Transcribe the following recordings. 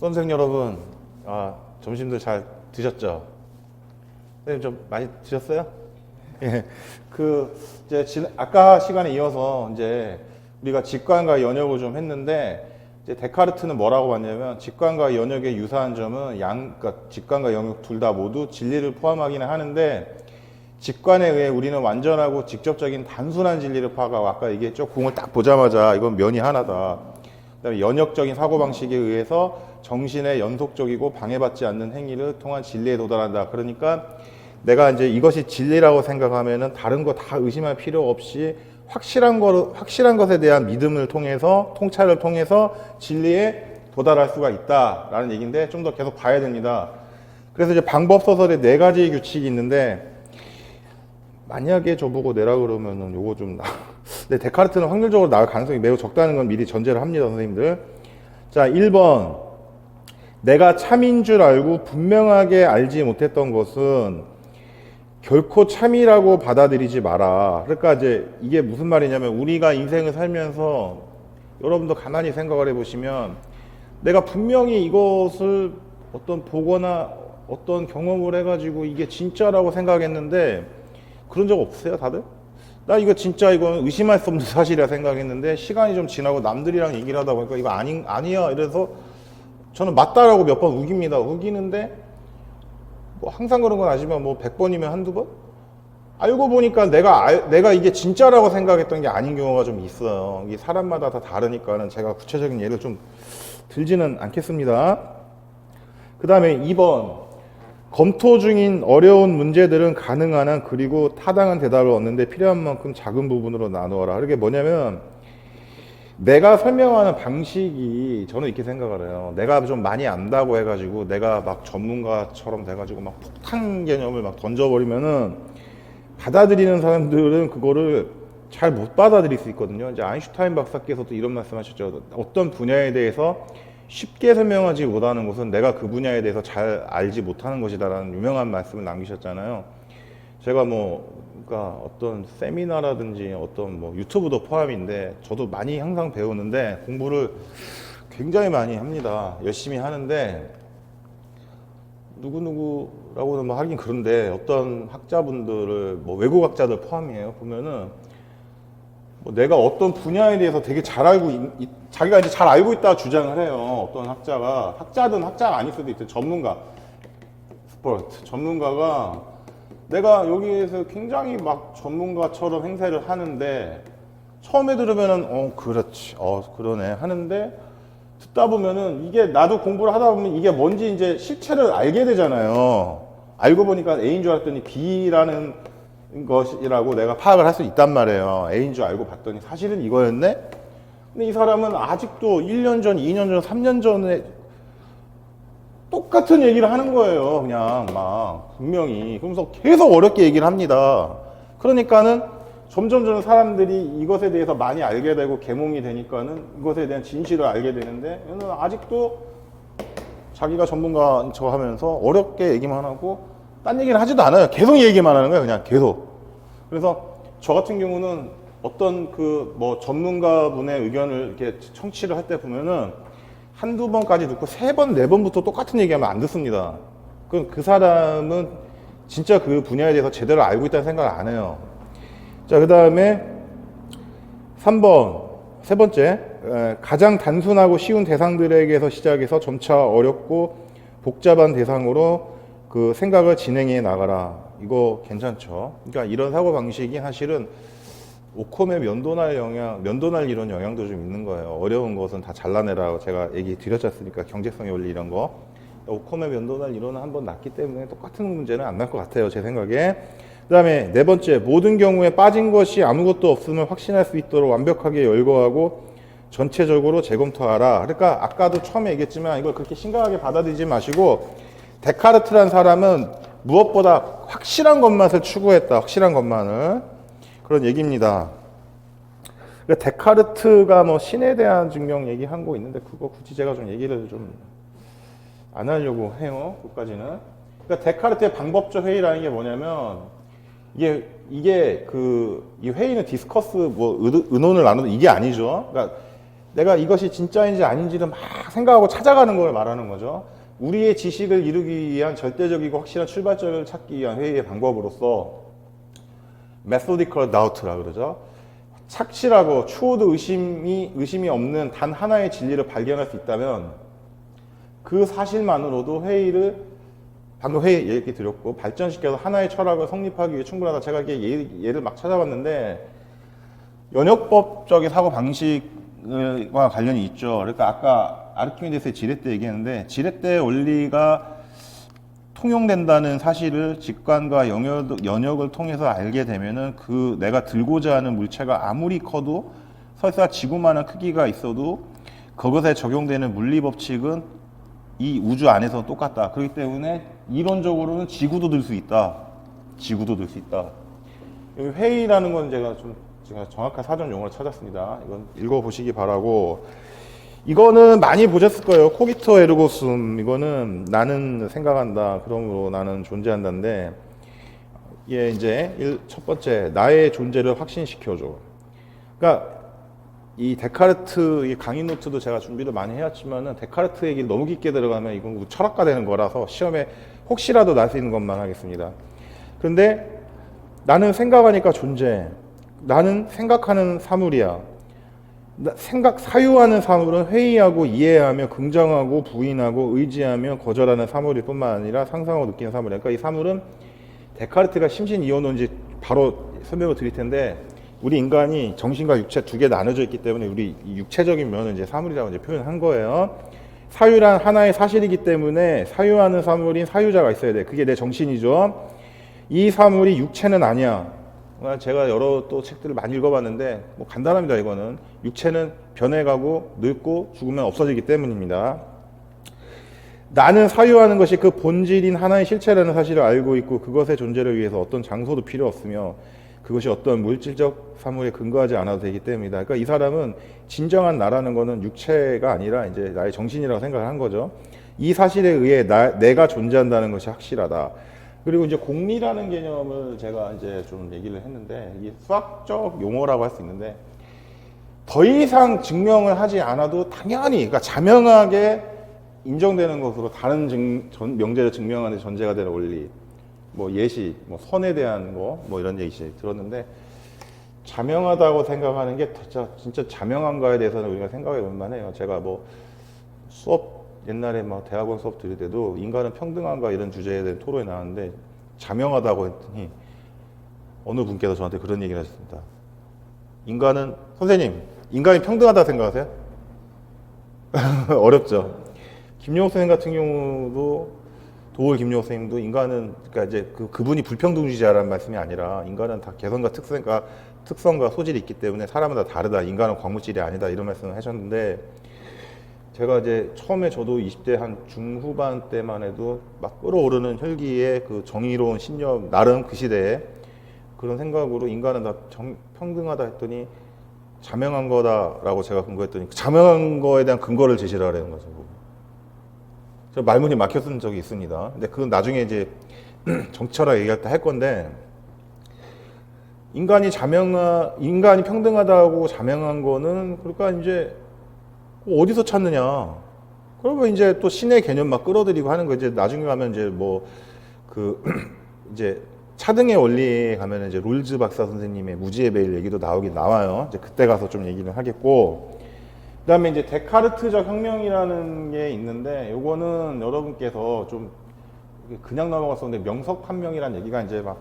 수험생 여러분, 점심들 잘 드셨죠? 선생님 좀 많이 드셨어요? 예. 아까 시간에 이어서 이제 우리가 직관과 연역을 좀 했는데, 이제 데카르트는 뭐라고 봤냐면, 직관과 연역의 유사한 점은 그러니까 직관과 연역 둘 다 모두 진리를 포함하기는 하는데, 직관에 의해 우리는 완전하고 직접적인 단순한 진리를 파악하고, 아까 얘기했죠? 공을 딱 보자마자 이건 면이 하나다. 그다음에 연역적인 사고방식에 의해서 정신의 연속적이고 방해받지 않는 행위를 통한 진리에 도달한다. 그러니까 내가 이제 이것이 진리라고 생각하면은 다른 거 다 의심할 필요 없이 확실한 것에 대한 믿음을 통해서, 통찰을 통해서 진리에 도달할 수가 있다라는 얘기인데, 좀 더 계속 봐야 됩니다. 그래서 이제 방법소설에 4가지 규칙이 있는데, 만약에 저보고 내라 그러면은 요거 좀 근데 데카르트는 확률적으로 나올 가능성이 매우 적다는 건 미리 전제를 합니다, 선생님들. 자, 1번. 내가 참인 줄 알고 분명하게 알지 못했던 것은 결코 참이라고 받아들이지 마라. 그러니까 이제 이게 무슨 말이냐면, 우리가 인생을 살면서 여러분도 가만히 생각을 해보시면, 내가 분명히 이것을 어떤 보거나 어떤 경험을 해가지고 이게 진짜라고 생각했는데, 그런 적 없으세요, 다들? 나 이거 진짜 이건 의심할 수 없는 사실이라 생각했는데, 시간이 좀 지나고 남들이랑 얘기를 하다 보니까 이거 아니야 이래서 저는 맞다라고 몇 번 우깁니다. 우기는데 뭐 항상 그런 건 아니지만 뭐 100번이면 한두 번? 알고 보니까 내가 이게 진짜라고 생각했던 게 아닌 경우가 좀 있어요. 이게 사람마다 다 다르니까는 제가 구체적인 예를 좀 들지는 않겠습니다. 그 다음에 2번. 검토 중인 어려운 문제들은 가능한 한 그리고 타당한 대답을 얻는데 필요한 만큼 작은 부분으로 나누어라. 그게 뭐냐면, 내가 설명하는 방식이, 저는 이렇게 생각을 해요. 내가 좀 많이 안다고 해가지고 내가 막 전문가처럼 돼가지고 막 폭탄 개념을 막 던져버리면은, 받아들이는 사람들은 그거를 잘 못 받아들일 수 있거든요. 이제 아인슈타인 박사께서도 이런 말씀 하셨죠. 어떤 분야에 대해서 쉽게 설명하지 못하는 것은 내가 그 분야에 대해서 잘 알지 못하는 것이다라는 유명한 말씀을 남기셨잖아요. 제가 그러니까 어떤 세미나라든지 어떤 유튜브도 포함인데, 저도 많이 항상 배우는데 공부를 굉장히 많이 합니다. 열심히 하는데, 누구누구라고는 하긴 그런데, 어떤 학자분들을 외국 학자들 포함이에요. 보면은 내가 어떤 분야에 대해서 되게 잘 자기가 이제 잘 알고 있다 주장을 해요. 어떤 학자든 학자가 아닐 수도 있어요. 전문가가 내가 여기에서 굉장히 막 전문가처럼 행세를 하는데, 처음에 들으면은 그렇지, 그러네 하는데, 듣다 보면은 이게, 나도 공부를 하다 보면 이게 뭔지 이제 실체를 알게 되잖아요. 알고 보니까 A인 줄 알았더니 B라는 것이라고 내가 파악을 할 수 있단 말이에요. A인 줄 알고 봤더니 사실은 이거였네? 근데 이 사람은 아직도 1년 전, 2년 전, 3년 전에 똑같은 얘기를 하는 거예요. 그냥 막 분명히. 그러면서 계속 어렵게 얘기를 합니다. 그러니까는 점점 사람들이 이것에 대해서 많이 알게 되고 계몽이 되니까는 이것에 대한 진실을 알게 되는데, 얘는 아직도 자기가 전문가인 척 하면서 어렵게 얘기만 하고 딴 얘기는 하지도 않아요. 계속 얘기만 하는 거예요. 그냥 계속. 그래서 저 같은 경우는 어떤 전문가분의 의견을 이렇게 청취를 할 때 보면은 한두 번까지 듣고 3번, 4번부터 똑같은 얘기하면 안 듣습니다. 그럼 그 사람은 진짜 그 분야에 대해서 제대로 알고 있다는 생각을 안 해요. 자, 그 다음에 3번, 세 번째. 가장 단순하고 쉬운 대상들에게서 시작해서 점차 어렵고 복잡한 대상으로 그 생각을 진행해 나가라. 이거 괜찮죠? 그러니까 이런 사고방식이 사실은 오컴의 면도날 이론 영향도 좀 있는 거예요. 어려운 것은 다 잘라내라고 제가 얘기 드렸지 않습니까? 경제성의 원리 이런 거. 오컴의 면도날 이론은 한번 났기 때문에 똑같은 문제는 안 날 것 같아요, 제 생각에. 그 다음에 4번째, 모든 경우에 빠진 것이 아무것도 없음을 확신할 수 있도록 완벽하게 열거하고 전체적으로 재검토하라. 그러니까 아까도 처음에 얘기했지만 이걸 그렇게 심각하게 받아들이지 마시고, 데카르트란 사람은 무엇보다 확실한 것만을 추구했다. 확실한 것만을. 그런 얘기입니다. 그러니까 데카르트가 신에 대한 증명 얘기한 거 있는데, 그거 굳이 제가 좀 얘기를 좀 안 하려고 해요. 그까지는. 그러니까 데카르트의 방법적 회의라는 게 뭐냐면, 이 회의는 디스커스 의논을 나누는 이게 아니죠. 그러니까 내가 이것이 진짜인지 아닌지를 막 생각하고 찾아가는 걸 말하는 거죠. 우리의 지식을 이루기 위한 절대적이고 확실한 출발점을 찾기 위한 회의의 방법으로서 methodical doubt라 그러죠. 착실하고 추호도 의심이 없는 단 하나의 진리를 발견할 수 있다면 그 사실만으로도 회의를 방금 회의 얘기 드렸고 발전시켜서 하나의 철학을 성립하기 위해 충분하다. 제가 이렇게 예를 막 찾아봤는데 연역법적인 사고 방식과 관련이 있죠. 그러니까 아까 아르키메데스의 지렛대 얘기했는데 지렛대의 원리가 통용된다는 사실을 직관과 연역을 통해서 알게 되면은 그 내가 들고자 하는 물체가 아무리 커도 설사 지구만한 크기가 있어도 그것에 적용되는 물리 법칙은 이 우주 안에서 똑같다. 그렇기 때문에 이론적으로는 지구도 들 수 있다. 지구도 들 수 있다. 여기 회의라는 건 제가 정확한 사전 용어를 찾았습니다. 이건 읽어보시기 바라고. 이거는 많이 보셨을 거예요. 코기토 에르고 숨. 이거는 나는 생각한다. 그러므로 나는 존재한다인데, 이게 이제 첫 번째, 나의 존재를 확신시켜줘. 그러니까 이 데카르트 이 강의 노트도 제가 준비를 많이 해왔지만은 데카르트 얘기 너무 깊게 들어가면 이건 철학가 되는 거라서 시험에 혹시라도 날 수 있는 것만 하겠습니다. 그런데 나는 생각하니까 존재. 나는 생각하는 사물이야. 사유하는 사물은 회의하고 이해하며 긍정하고 부인하고 의지하며 거절하는 사물일 뿐만 아니라 상상하고 느끼는 사물이야. 그러니까 이 사물은 데카르트가 심신이원론지 바로 설명을 드릴 텐데 우리 인간이 정신과 육체 두 개 나눠져 있기 때문에 우리 육체적인 면을 이제 사물이라고 이제 표현한 거예요. 사유란 하나의 사실이기 때문에 사유하는 사물인 사유자가 있어야 돼. 그게 내 정신이죠. 이 사물이 육체는 아니야. 제가 여러 또 책들을 많이 읽어봤는데 뭐 간단합니다. 이거는 육체는 변해가고 늙고 죽으면 없어지기 때문입니다. 나는 사유하는 것이 그 본질인 하나의 실체라는 사실을 알고 있고 그것의 존재를 위해서 어떤 장소도 필요 없으며 그것이 어떤 물질적 사물에 근거하지 않아도 되기 때문이다. 그러니까 이 사람은 진정한 나라는 거는 육체가 아니라 이제 나의 정신이라고 생각을 한 거죠. 이 사실에 의해 내가 존재한다는 것이 확실하다. 그리고 이제 공리라는 개념을 제가 이제 좀 얘기를 했는데 이게 수학적 용어라고 할 수 있는데 더 이상 증명을 하지 않아도 당연히 그러니까 자명하게 인정되는 것으로 다른 명제를 증명하는 전제가 되는 원리 뭐 예시 뭐 선에 대한 거 뭐 이런 얘기 들었는데 자명하다고 생각하는 게 진짜 자명한가에 대해서는 우리가 생각해 볼 만해요. 제가 뭐 수업 옛날에 막 대학원 수업 들을 때도 인간은 평등한가 이런 주제에 대한 토론이 나왔는데 자명하다고 했더니 어느 분께서 저한테 그런 얘기를 하셨습니다. 선생님, 인간이 평등하다고 생각하세요? 어렵죠. 김용호 선생님 같은 경우도 도올 김용호 선생님도 인간은 그러니까 이제 그분이 불평등주의자라는 말씀이 아니라 인간은 다 개성과 특성과 소질이 있기 때문에 사람은 다 다르다. 인간은 광물질이 아니다. 이런 말씀을 하셨는데 제가 이제 처음에 저도 20대 한 중후반 때만 해도 막 끓어오르는 혈기의 그 정의로운 신념, 나름 그 시대에 그런 생각으로 인간은 다 평등하다 했더니 자명한 거다라고 제가 근거했더니 자명한 거에 대한 근거를 제시를 하라는 거죠. 저 말문이 막혔던 적이 있습니다. 근데 그건 나중에 이제 정치철학 얘기할 때 할 건데 인간이 평등하다고 자명한 거는 그러니까 이제 어디서 찾느냐? 그러면 이제 또 신의 개념 막 끌어들이고 하는 거 이제 나중에 가면 이제 이제 차등의 원리에 가면 이제 롤즈 박사 선생님의 무지의 베일 얘기도 나와요. 이제 그때 가서 좀 얘기를 하겠고. 그다음에 이제 데카르트적 혁명이라는 게 있는데 요거는 여러분께서 좀 그냥 넘어갔었는데 명석판명이라는 얘기가 이제 막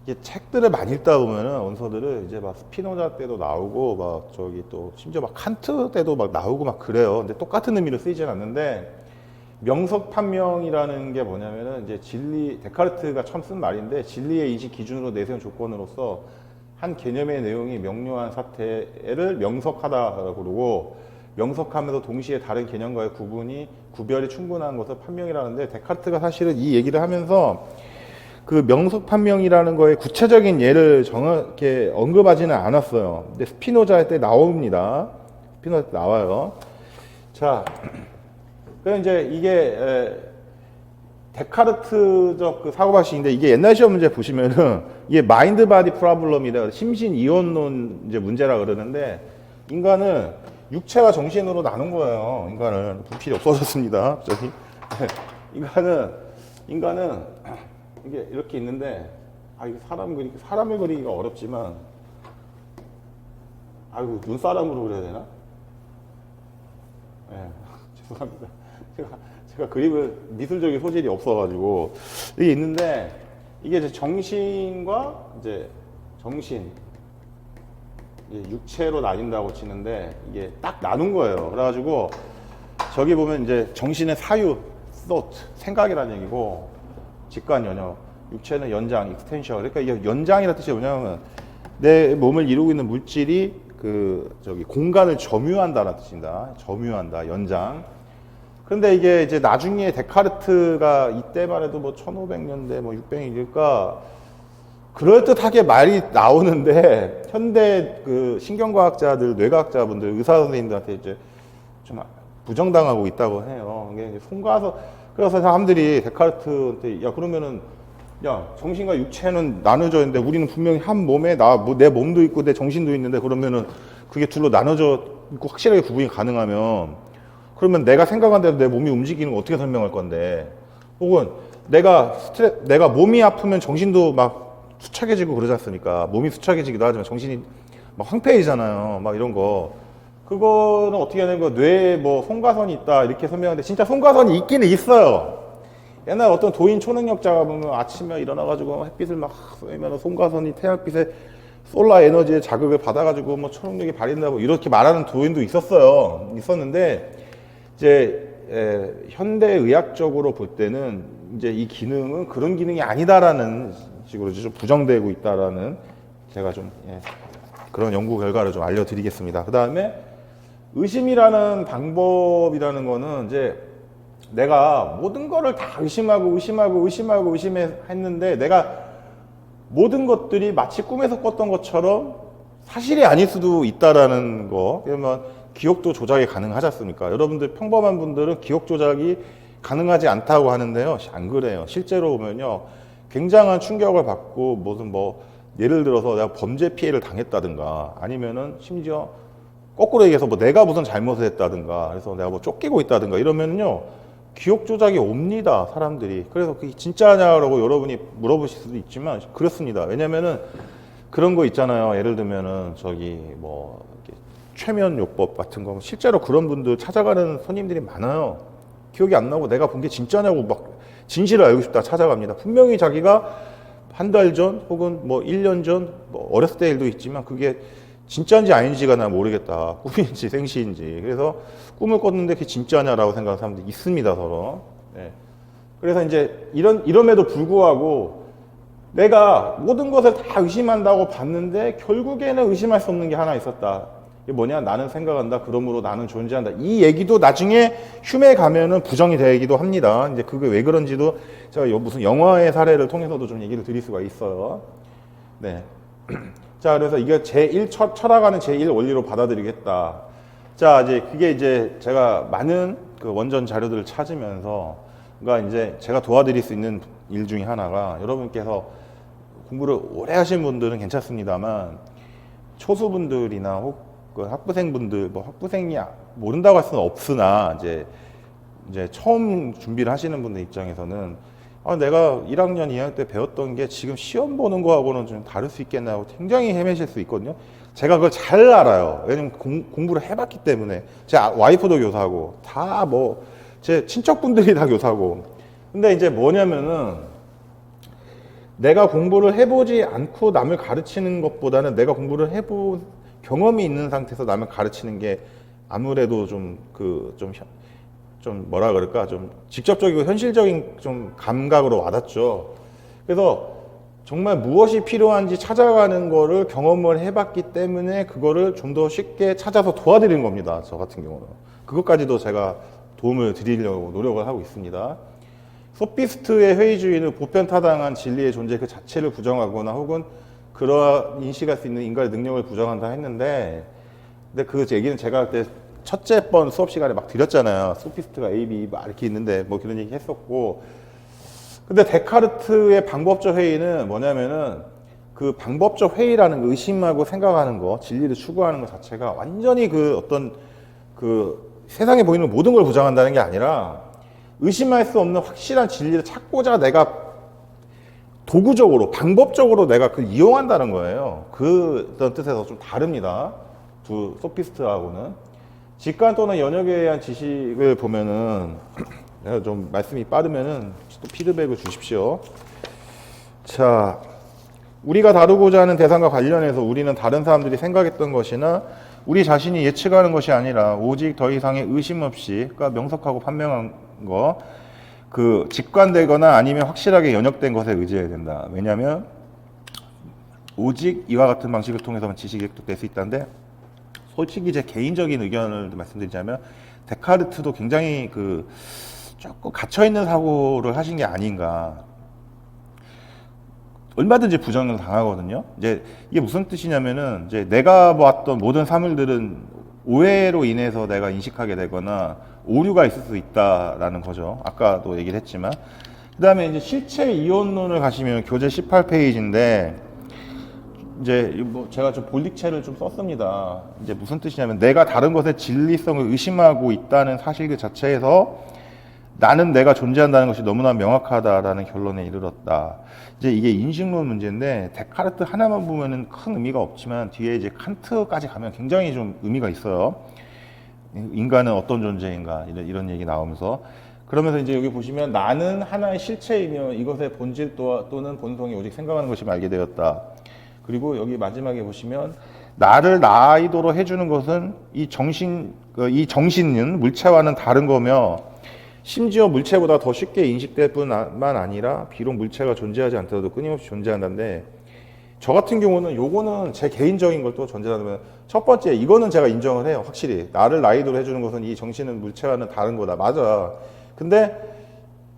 이게 책들을 많이 읽다 보면은 원서들을 이제 막 스피노자 때도 나오고 막 또 심지어 막 칸트 때도 막 나오고 막 그래요. 근데 똑같은 의미로 쓰이진 않는데 명석판명이라는 게 뭐냐면은 이제 데카르트가 처음 쓴 말인데 진리의 인식 기준으로 내세운 조건으로서 한 개념의 내용이 명료한 사태를 명석하다라고 그러고 명석하면서 동시에 다른 개념과의 구별이 충분한 것을 판명이라는데 데카르트가 사실은 이 얘기를 하면서 그 명석 판명이라는 거에 구체적인 예를 정확하게 언급하지는 않았어요. 근데 스피노자 때 나옵니다. 스피노자 때 나와요. 자, 그럼 이제 이게 데카르트적 그 사고방식인데 이게 옛날 시험 문제 보시면은 이게 마인드 바디 프로블럼이다. 심신 이원론 이제 문제라 그러는데 인간은 육체와 정신으로 나눈 거예요. 인간은 부필이 없어졌습니다. 저기 인간은 이게 이렇게 있는데 이게 사람을 그리기가 어렵지만 아이고 눈사람으로 그려야 되나? 네, 죄송합니다. 제가 그림을 미술적인 소질이 없어가지고 이게 있는데 이게 이제 정신과 이제 정신 이제 육체로 나뉜다고 치는데 이게 딱 나눈 거예요. 그래가지고 저기 보면 이제 정신의 사유, thought, 생각이라는 얘기고 직관 연역, 육체는 연장, extension. 그러니까 이게 연장이라는 뜻이 뭐냐면 내 몸을 이루고 있는 물질이 공간을 점유한다는 뜻입니다. 점유한다, 연장. 그런데 이게 이제 나중에 데카르트가 이때만 해도 뭐 1500년대 뭐 600년일까 그럴듯하게 말이 나오는데 현대 그 신경과학자들, 뇌과학자분들, 의사 선생님들한테 이제 좀 부정당하고 있다고 해요. 이게 이제 그래서 사람들이 데카르트한테 야 그러면은 야 정신과 육체는 나눠져 있는데 우리는 분명히 한 몸에 내 몸도 있고 내 정신도 있는데 그러면은 그게 둘로 나눠져 있고 확실하게 구분이 가능하면 그러면 내가 생각한 대로 내 몸이 움직이는 거 어떻게 설명할 건데 혹은 내가 몸이 아프면 정신도 막 수척해지고 그러지 않습니까? 몸이 수척해지기도 하지만 정신이 막 황폐해지잖아요. 막 이런 거. 그거는 어떻게 하는 거 뇌에 뭐 송가선이 있다 이렇게 설명하는데 진짜 송가선이 있기는 있어요. 옛날 어떤 도인 초능력자가 보면 아침에 일어나가지고 햇빛을 막 쏘면 송가선이 태양빛에 솔라 에너지의 자극을 받아가지고 뭐 초능력이 발휘된다고 이렇게 말하는 도인도 있었는데 이제 현대 의학적으로 볼 때는 이제 이 기능은 그런 기능이 아니다라는 식으로 좀 부정되고 있다라는 제가 좀 그런 연구 결과를 좀 알려드리겠습니다. 그 다음에 의심이라는 방법이라는 거는 이제 내가 모든 거를 다 의심했는데 내가 모든 것들이 마치 꿈에서 꿨던 것처럼 사실이 아닐 수도 있다라는 거. 그러면 기억도 조작이 가능하지 않습니까? 여러분들 평범한 분들은 기억 조작이 가능하지 않다고 하는데요. 안 그래요. 실제로 보면요. 굉장한 충격을 받고 무슨 예를 들어서 내가 범죄 피해를 당했다든가 아니면은 심지어 거꾸로 얘기해서 내가 무슨 잘못을 했다든가 그래서 내가 쫓기고 있다든가 이러면요. 기억 조작이 옵니다. 사람들이. 그래서 그게 진짜냐라고 여러분이 물어보실 수도 있지만 그렇습니다. 왜냐면은 그런 거 있잖아요. 예를 들면은 최면요법 같은 거 실제로 그런 분들 찾아가는 손님들이 많아요. 기억이 안 나고 내가 본 게 진짜냐고 막 진실을 알고 싶다 찾아갑니다. 분명히 자기가 한 달 전 혹은 1년 전 어렸을 때 일도 있지만 그게 진짜인지 아닌지가 난 모르겠다. 꿈인지 생시인지. 그래서 꿈을 꿨는데 그게 진짜냐라고 생각하는 사람들이 있습니다, 서로. 네. 그래서 이제 이럼에도 불구하고 내가 모든 것을 다 의심한다고 봤는데 결국에는 의심할 수 없는 게 하나 있었다. 이게 뭐냐? 나는 생각한다. 그러므로 나는 존재한다. 이 얘기도 나중에 흉에 가면은 부정이 되기도 합니다. 이제 그게 왜 그런지도 제가 무슨 영화의 사례를 통해서도 좀 얘기를 드릴 수가 있어요. 네. 자, 그래서 이게 철학하는 제1 원리로 받아들이겠다. 자, 그게 이제 제가 많은 그 원전 자료들을 찾으면서, 그러니까 이제 제가 도와드릴 수 있는 일 중에 하나가 여러분께서 공부를 오래 하신 분들은 괜찮습니다만, 초수분들이나 혹은 학부생분들, 학부생이 모른다고 할 수는 없으나, 이제 처음 준비를 하시는 분들 입장에서는 내가 1학년, 2학년 때 배웠던 게 지금 시험 보는 거하고는 좀 다를 수 있겠나 하고 굉장히 헤매실 수 있거든요. 제가 그걸 잘 알아요. 왜냐면 공부를 해봤기 때문에. 제 와이프도 교사고, 제 친척분들이 다 교사고. 근데 이제 뭐냐면은, 내가 공부를 해보지 않고 남을 가르치는 것보다는 내가 공부를 해본 경험이 있는 상태에서 남을 가르치는 게 아무래도 좀 직접적이고 현실적인 좀 감각으로 와닿죠. 그래서 정말 무엇이 필요한지 찾아가는 거를 경험을 해봤기 때문에 그거를 좀 더 쉽게 찾아서 도와드리는 겁니다. 저 같은 경우는. 그것까지도 제가 도움을 드리려고 노력을 하고 있습니다. 소피스트의 회의주의는 보편타당한 진리의 존재 그 자체를 부정하거나 혹은 그러한 인식할 수 있는 인간의 능력을 부정한다 했는데, 근데 그 얘기는 제가 그때 첫째 번 수업 시간에 막 드렸잖아요. 소피스트가 A, B 막 이렇게 있는데 그런 얘기 했었고. 근데 데카르트의 방법적 회의는 뭐냐면은 그 방법적 회의라는 거, 의심하고 생각하는 거, 진리를 추구하는 것 자체가 완전히 그 어떤 그 세상에 보이는 모든 걸 부정한다는 게 아니라 의심할 수 없는 확실한 진리를 찾고자 내가 도구적으로, 방법적으로 내가 그걸 이용한다는 거예요. 그런 뜻에서 좀 다릅니다. 두 소피스트하고는. 직관 또는 연역에 대한 지식을 보면은, 내가 좀 말씀이 빠르면은 또 피드백을 주십시오. 자, 우리가 다루고자 하는 대상과 관련해서 우리는 다른 사람들이 생각했던 것이나 우리 자신이 예측하는 것이 아니라 오직 더 이상의 의심 없이, 그러니까 명석하고 판명한 거, 그 직관되거나 아니면 확실하게 연역된 것에 의지해야 된다. 왜냐하면 오직 이와 같은 방식을 통해서만 지식이 획득될 수 있다는데, 솔직히 제 개인적인 의견을 말씀드리자면 데카르트도 굉장히 그 조금 갇혀 있는 사고를 하신 게 아닌가. 얼마든지 부정을 당하거든요. 이제 이게 무슨 뜻이냐면은, 이제 내가 보았던 모든 사물들은 오해로 인해서 내가 인식하게 되거나 오류가 있을 수 있다라는 거죠. 아까도 얘기를 했지만. 그 다음에 이제 실체 이원론을 가시면 교재 18페이지인데, 이제 뭐 제가 좀 볼릭체를 좀 썼습니다. 이제 무슨 뜻이냐면, 내가 다른 것의 진리성을 의심하고 있다는 사실 그 자체에서 나는 내가 존재한다는 것이 너무나 명확하다라는 결론에 이르렀다. 이제 이게 인식론 문제인데, 데카르트 하나만 보면은 큰 의미가 없지만 뒤에 이제 칸트까지 가면 굉장히 좀 의미가 있어요. 인간은 어떤 존재인가, 이런 얘기 나오면서. 그러면서 이제 여기 보시면 나는 하나의 실체이며 이것의 본질 또는 본성이 오직 생각하는 것이 알게 되었다. 그리고 여기 마지막에 보시면 나를 나이도록 해주는 것은 이 정신은 물체와는 다른 거며, 심지어 물체보다 더 쉽게 인식될 뿐만 아니라 비록 물체가 존재하지 않더라도 끊임없이 존재한다는데, 저 같은 경우는 요거는 제 개인적인 걸 또 전제하면, 첫 번째 이거는 제가 인정을 해요. 확실히 나를 나이도록 해주는 것은 이 정신은 물체와는 다른 거다. 맞아. 근데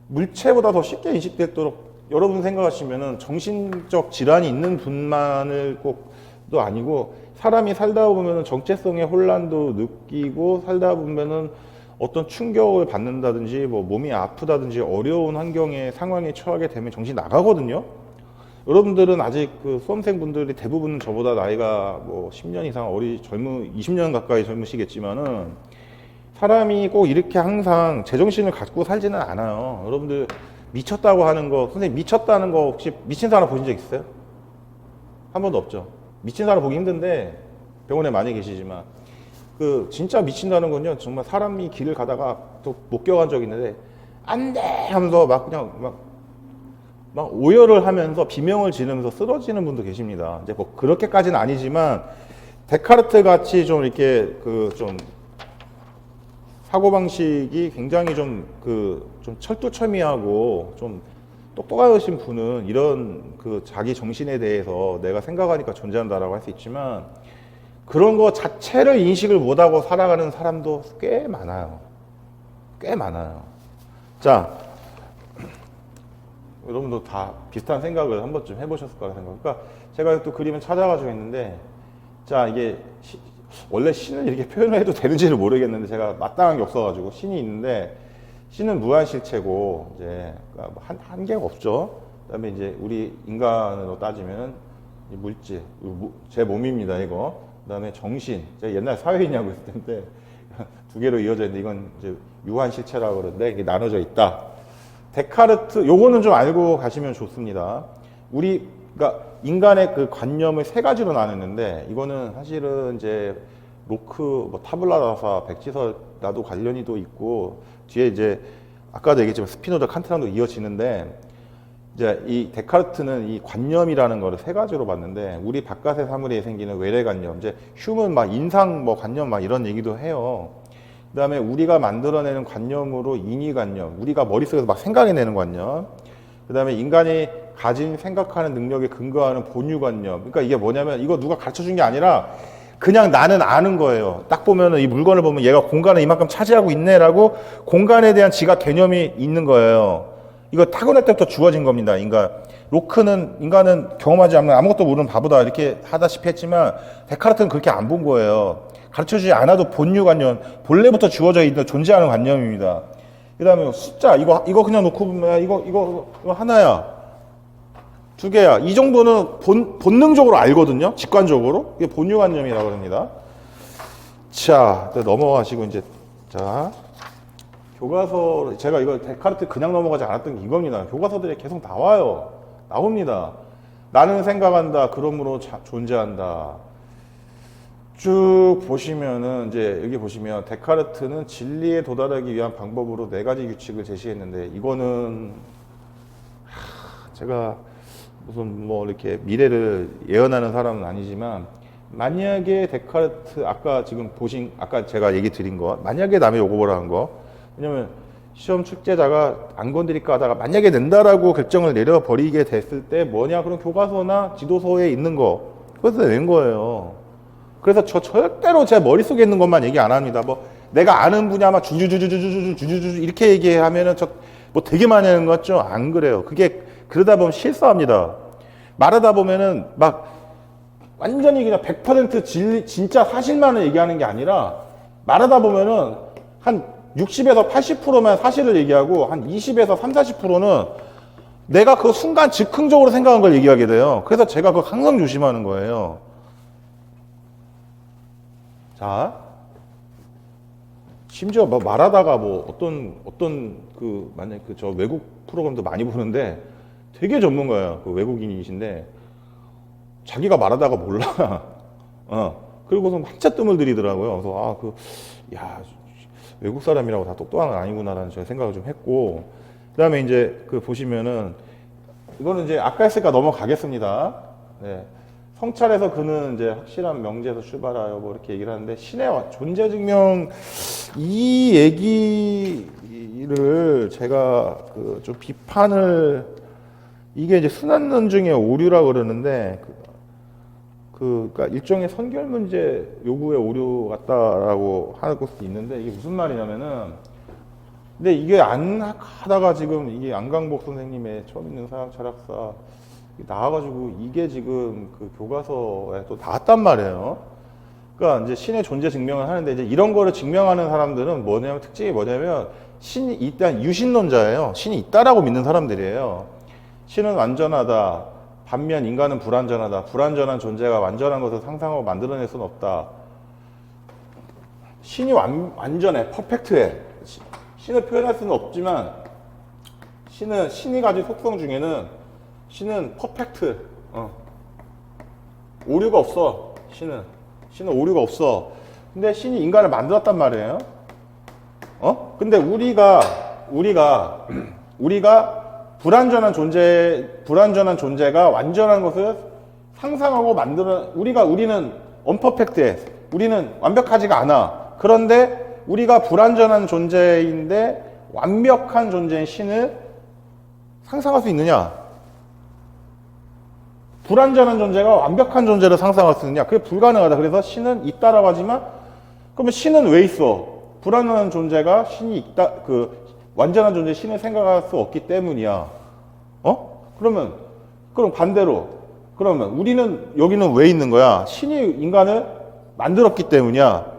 물체보다 더 쉽게 인식되도록 여러분 생각하시면은 정신적 질환이 있는 분만을 꼭도 아니고, 사람이 살다 보면은 정체성의 혼란도 느끼고 살다 보면은 어떤 충격을 받는다든지 뭐 몸이 아프다든지 어려운 환경에 상황에 처하게 되면 정신이 나가거든요. 여러분들은 아직 그 수험생분들이 대부분 저보다 나이가 뭐 10년 이상 20년 가까이 젊으시겠지만은, 사람이 꼭 이렇게 항상 제정신을 갖고 살지는 않아요. 여러분들 미쳤다고 하는 거, 선생님 미쳤다는 거 혹시 미친 사람 보신 적 있어요? 한 번도 없죠. 미친 사람 보기 힘든데 병원에 많이 계시지만, 그 진짜 미친다는 건요, 정말 사람이 길을 가다가 또 목격한 적이 있는데 안 돼 하면서 막 그냥 막 오열을 하면서 비명을 지르면서 쓰러지는 분도 계십니다. 이제 뭐 그렇게까지는 아니지만, 데카르트 같이 좀 이렇게 그 좀 사고방식이 굉장히 좀 철두철미하고 좀 똑똑하신 분은 이런 그 자기 정신에 대해서 내가 생각하니까 존재한다라고 할 수 있지만, 그런 거 자체를 인식을 못하고 살아가는 사람도 꽤 많아요. 꽤 많아요. 자, 여러분도 다 비슷한 생각을 한 번쯤 해보셨을 거라 생각하니까, 제가 또 그림을 찾아가지고 있는데, 자, 이게 원래 신을 이렇게 표현을 해도 되는지를 모르겠는데, 제가 마땅한 게 없어가지고 신이 있는데, 신은 무한실체고 이제 그러니까 한계가 없죠. 그다음에 이제 우리 인간으로 따지면 물질, 제 몸입니다 이거. 그다음에 정신, 제가 옛날 사회인이라고 했을 텐데 두 개로 이어져 있는데, 이건 이제 유한실체라고 그러는데 이게 나눠져 있다. 데카르트, 요거는 좀 알고 가시면 좋습니다. 그러니까 인간의 그 관념을 세 가지로 나눴는데, 이거는 사실은 이제 로크, 뭐 타블라라사, 백지설과도 관련이 또 있고, 뒤에 이제 아까도 얘기했지만 스피노자, 칸트랑도 이어지는데, 이제 이 데카르트는 이 관념이라는 거를 세 가지로 봤는데, 우리 바깥의 사물에 생기는 외래관념, 이제 휴먼 막 인상 뭐 관념 막 이런 얘기도 해요. 그 다음에 우리가 만들어내는 관념으로 인위관념, 우리가 머릿속에서 막 생각해내는 관념. 그 다음에 인간이 가진 생각하는 능력에 근거하는 본유관념. 그러니까 이게 뭐냐면, 이거 누가 가르쳐준 게 아니라 그냥 나는 아는 거예요. 딱 보면은 이 물건을 보면 얘가 공간을 이만큼 차지하고 있네라고 공간에 대한 지각 개념이 있는 거예요. 이거 타고날 때부터 주어진 겁니다. 로크는 인간은 경험하지 않는 아무것도 모르는 바보다 이렇게 하다시피 했지만, 데카르트는 그렇게 안 본 거예요. 가르쳐주지 않아도 본유관념, 본래부터 주어져 있는 존재하는 관념입니다. 그 다음에 숫자, 이거 그냥 놓고 보면 이거 하나야, 두 개야, 이 정도는 본능적으로 알거든요. 직관적으로. 이게 본유관념이라고 합니다. 자, 또 넘어가시고 이제 자 교과서 제가 이거 데카르트 그냥 넘어가지 않았던 게 이겁니다. 교과서들이 계속 나옵니다. 나는 생각한다. 그러므로 존재한다. 쭉 보시면은 이제 여기 보시면 데카르트는 진리에 도달하기 위한 방법으로 4가지 규칙을 제시했는데 이거는 제가 무슨 뭐 이렇게 미래를 예언하는 사람은 아니지만 만약에 데카르트 아까 지금 보신 아까 제가 얘기 드린 거 만약에 남의 요구 보라 한 거 왜냐면 시험 출제자가 안 건드릴까 하다가 만약에 낸다라고 결정을 내려버리게 됐을 때 뭐냐 그런 교과서나 지도서에 있는 거 그래서 낸 거예요. 그래서 저 절대로 제 머릿속에 있는 것만 얘기 안 합니다. 뭐 내가 아는 분야만 주주주주주주주주주 이렇게 얘기하면은 저 뭐 되게 많이 하는 것 같죠? 안 그래요. 그게 그러다 보면 실수합니다. 말하다 보면은 막 완전히 그냥 100% 진짜 사실만을 얘기하는 게 아니라 말하다 보면은 한 60에서 80%만 사실을 얘기하고 한 20에서 30, 40%는 내가 그 순간 즉흥적으로 생각한 걸 얘기하게 돼요. 그래서 제가 그거 항상 조심하는 거예요. 자, 심지어 뭐 말하다가 뭐 어떤 그 만약 그 저 외국 프로그램도 많이 보는데 되게 전문가예요. 그 외국인이신데 자기가 말하다가 몰라. 그리고서 한자 뜸을 들이더라고요. 그래서 야 외국 사람이라고 다 똑똑한 건 아니구나라는 제가 생각을 좀 했고 그다음에 이제 그 보시면은 이거는 이제 아까 했으니까 넘어가겠습니다. 네. 성찰에서 그는 이제 확실한 명제에서 출발하여 뭐 이렇게 얘기를 하는데 신의 존재 증명 이 얘기를 제가 그 좀 비판을 이게 이제 순환론 중에 오류라 그러는데 그러니까 일종의 선결 문제 요구의 오류 같다라고 하는 것도 있는데 이게 무슨 말이냐면은 근데 이게 안 하다가 지금 이게 안강복 선생님의 처음 있는 서양 철학사 나와가지고 이게 지금 그 교과서에 또 나왔단 말이에요. 그러니까 이제 신의 존재 증명을 하는데 이제 이런 거를 증명하는 사람들은 뭐냐면 특징이 뭐냐면 신이 일단 유신론자예요. 신이 있다라고 믿는 사람들이에요. 신은 완전하다. 반면 인간은 불완전하다. 불완전한 존재가 완전한 것을 상상하고 만들어낼 수는 없다. 신이 완전해. 퍼펙트해. 신을 표현할 수는 없지만 신이 가진 속성 중에는 신은 퍼펙트. 오류가 없어. 신은 오류가 없어. 근데 신이 인간을 만들었단 말이에요. 근데 우리가 불완전한 존재가 완전한 것을 상상하고 우리는 언퍼펙트해. 우리는 완벽하지가 않아. 그런데 우리가 불완전한 존재인데 완벽한 존재인 신을 상상할 수 있느냐? 불완전한 존재가 완벽한 존재를 상상할 수 있느냐? 그게 불가능하다. 그래서 신은 있다라고 하지만 그러면 신은 왜 있어? 불완전한 존재가 신이 있다. 완전한 존재 신을 생각할 수 없기 때문이야. 그럼 반대로 그러면 여기는 왜 있는 거야? 신이 인간을 만들었기 때문이야.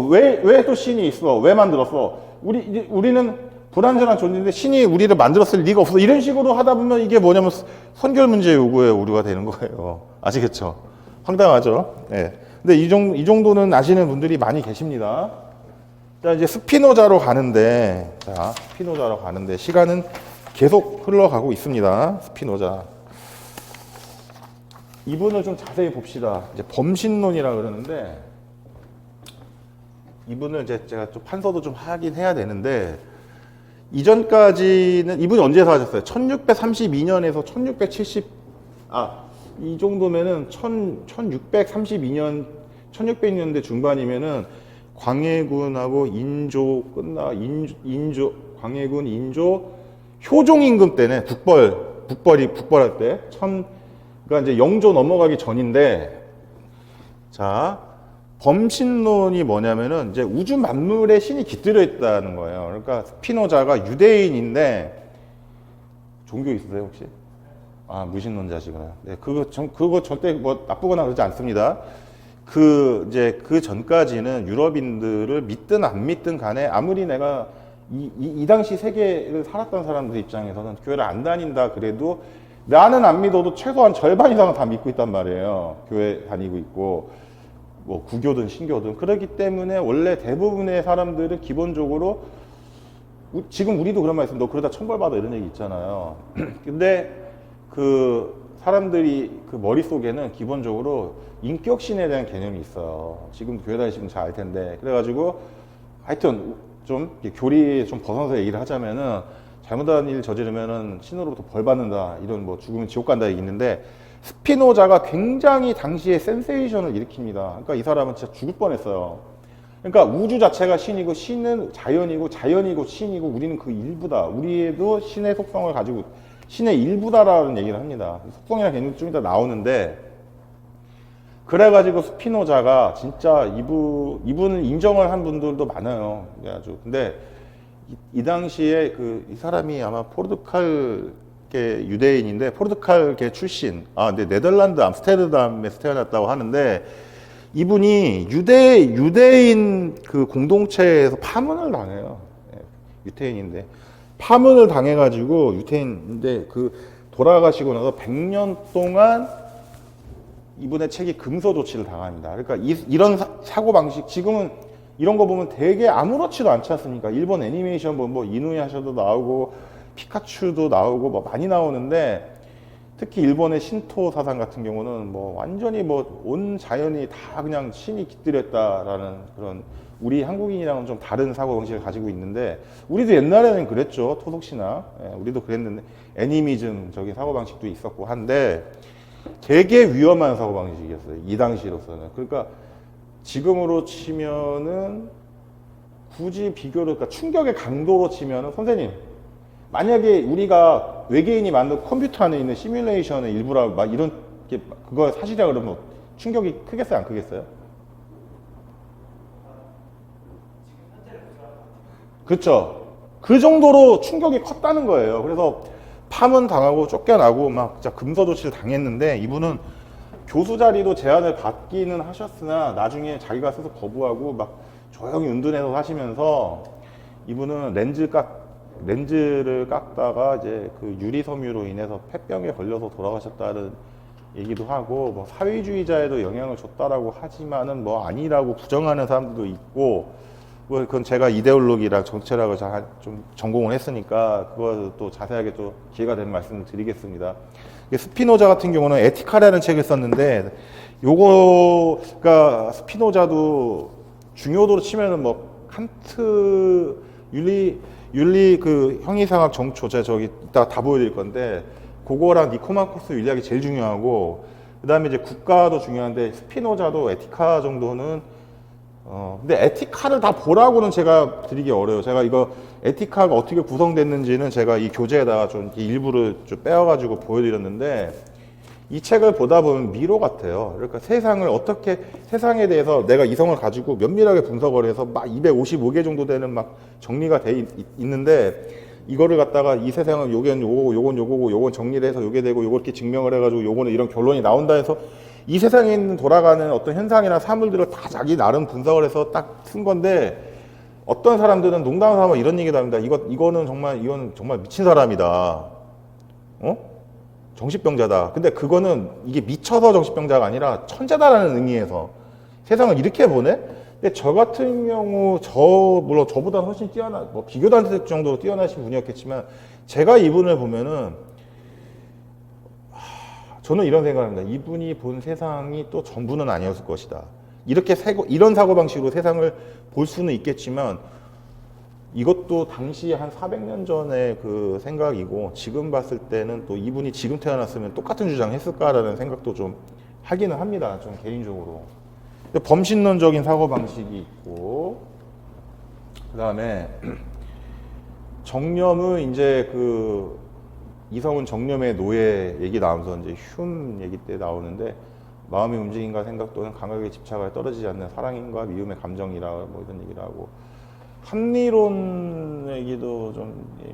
왜 또 신이 있어? 왜 만들었어? 우리는 불완전한 존재인데 신이 우리를 만들었을 리가 없어. 이런 식으로 하다 보면 이게 뭐냐면 선결 문제 요구의 오류가 되는 거예요. 아시겠죠? 황당하죠? 네. 근데 이 정도는 아시는 분들이 많이 계십니다. 자, 이제 스피노자로 가는데 시간은 계속 흘러가고 있습니다. 스피노자. 이분을 좀 자세히 봅시다. 이제 범신론이라 그러는데 이분을 이제 제가 좀 판서도 좀 하긴 해야 되는데 이전까지는 이분이 언제 사셨어요? 1632년에서 1670이 정도면은 1632년 1600년대 중반이면은 광해군하고 광해군 인조 효종 임금 때네. 북벌할 때 그러니까 이제 영조 넘어가기 전인데 자 범신론이 뭐냐면은 이제 우주 만물에 신이 깃들여 있다는 거예요. 그러니까 스피노자가 유대인인데 종교 있으세요 혹시? 무신론자시구나. 네, 그거 절대 뭐 나쁘거나 그러지 않습니다. 그 전까지는 유럽인들을 믿든 안 믿든 간에 아무리 내가 이 당시 세계를 살았던 사람들 입장에서는 교회를 안 다닌다 그래도 나는 안 믿어도 최소한 절반 이상은 다 믿고 있단 말이에요. 교회 다니고 있고. 뭐 구교든 신교든 그렇기 때문에 원래 대부분의 사람들은 기본적으로 지금 우리도 그런 말 있으면 너 그러다 천벌받아 이런 얘기 있잖아요. 근데 그 사람들이 그 머릿속에는 기본적으로 인격신에 대한 개념이 있어요. 지금 교회 다니시면 잘 알 텐데. 그래가지고 하여튼 좀 교리 좀 벗어나서 얘기를 하자면은 잘못한 일 저지르면은 신으로부터 벌 받는다. 이런 뭐 죽으면 지옥 간다 얘기 있는데 스피노자가 굉장히 당시에 센세이션을 일으킵니다. 그러니까 이 사람은 진짜 죽을 뻔했어요. 그러니까 우주 자체가 신이고 신은 자연이고 자연이고 신이고 우리는 그 일부다. 우리에도 신의 속성을 가지고 신의 일부다라는 얘기를 합니다. 속성이라는 개념이 좀 이따 나오는데 그래가지고 스피노자가 진짜 이분을 인정을 한 분들도 많아요. 아주. 근데 이 당시에 이 사람이 아마 포르투갈계 유대인인데 포르투갈계 출신. 근데 네덜란드 암스테르담에서 태어났다고 하는데 이분이 유대인 그 공동체에서 파문을 당해요. 유태인인데. 파문을 당해가지고 유태인인데 돌아가시고 나서 100년 동안 이분의 책이 금서 조치를 당합니다. 그러니까 이런 사고방식, 지금은 이런 거 보면 되게 아무렇지도 않지 않습니까? 일본 애니메이션 뭐 이누야샤도 나오고 피카츄도 나오고 뭐 많이 나오는데 특히 일본의 신토 사상 같은 경우는 뭐 완전히 뭐 온 자연이 다 그냥 신이 깃들였다라는 그런 우리 한국인이랑은 좀 다른 사고방식을 가지고 있는데 우리도 옛날에는 그랬죠. 토속신앙. 우리도 그랬는데 애니미즘적인 사고방식도 있었고 한데 되게 위험한 사고방식이었어요. 이 당시로서는. 그러니까 지금으로 치면은 굳이 비교를, 그러니까 충격의 강도로 치면은 선생님, 만약에 우리가 외계인이 만든 컴퓨터 안에 있는 시뮬레이션의 일부라 막 이런 게 그거 사실이라 그러면 충격이 크겠어요, 안 크겠어요? 그렇죠. 그 정도로 충격이 컸다는 거예요. 그래서 파문 당하고 쫓겨나고 막 진짜 금서 조치를 당했는데 이분은 교수 자리도 제안을 받기는 하셨으나 나중에 자기가 스스로 거부하고 막 조용히 은둔해서 사시면서 이분은 렌즈를 깎다가 이제 그 유리 섬유로 인해서 폐병에 걸려서 돌아가셨다는 얘기도 하고 뭐 사회주의자에도 영향을 줬다라고 하지만은 뭐 아니라고 부정하는 사람들도 있고 뭐 그건 제가 이데올로기랑 정치학을 좀 전공을 했으니까 그거 또 자세하게 또 기회가 되면 말씀을 드리겠습니다. 스피노자 같은 경우는 에티카라는 책을 썼는데 요거가 스피노자도 중요도로 치면은 뭐 칸트 윤리 그 형이상학 정초 제가 저기 이따 다 보여드릴 건데 그거랑 니코마코스 윤리학이 제일 중요하고 그 다음에 이제 국가도 중요한데 스피노자도 에티카 정도는 근데 에티카를 다 보라고는 제가 드리기 어려워요. 제가 이거 에티카가 어떻게 구성됐는지는 제가 이 교재에다가 좀 일부를 좀 빼와가지고 보여드렸는데 이 책을 보다 보면 미로 같아요. 그러니까 세상에 대해서 내가 이성을 가지고 면밀하게 분석을 해서 막 255개 정도 되는 막 정리가 돼 있는데 이거를 갖다가 이 세상은 요건 요거고 요건 요거고 요건 정리를 해서 요게 되고 요걸 이렇게 증명을 해가지고 요거는 이런 결론이 나온다 해서 이 세상에 있는 돌아가는 어떤 현상이나 사물들을 다 자기 나름 분석을 해서 딱 쓴 건데 어떤 사람들은 농담을 하면 이런 얘기도 합니다. 이건 정말 미친 사람이다. 정신병자다. 근데 그거는 이게 미쳐서 정신병자가 아니라 천재다라는 의미에서 세상을 이렇게 보네? 근데 저 같은 경우, 물론 저보다 훨씬 뭐 비교도 안 될 정도로 뛰어나신 분이었겠지만 제가 이분을 보면은 저는 이런 생각을 합니다. 이분이 본 세상이 또 전부는 아니었을 것이다. 이런 사고방식으로 세상을 볼 수는 있겠지만 이것도 당시 한 400년 전의 그 생각이고 지금 봤을 때는 또 이분이 지금 태어났으면 똑같은 주장을 했을까라는 생각도 좀 하기는 합니다. 좀 개인적으로. 범신론적인 사고방식이 있고 그 다음에 정념은 이제 이성은 정념의 노예 얘기 나오면서 이제 흉 얘기 때 나오는데 마음의 움직임과 생각 또는 감각의 집착에 떨어지지 않는 사랑인과 미움의 감정이라 뭐 이런 얘기를 하고 합리론 얘기도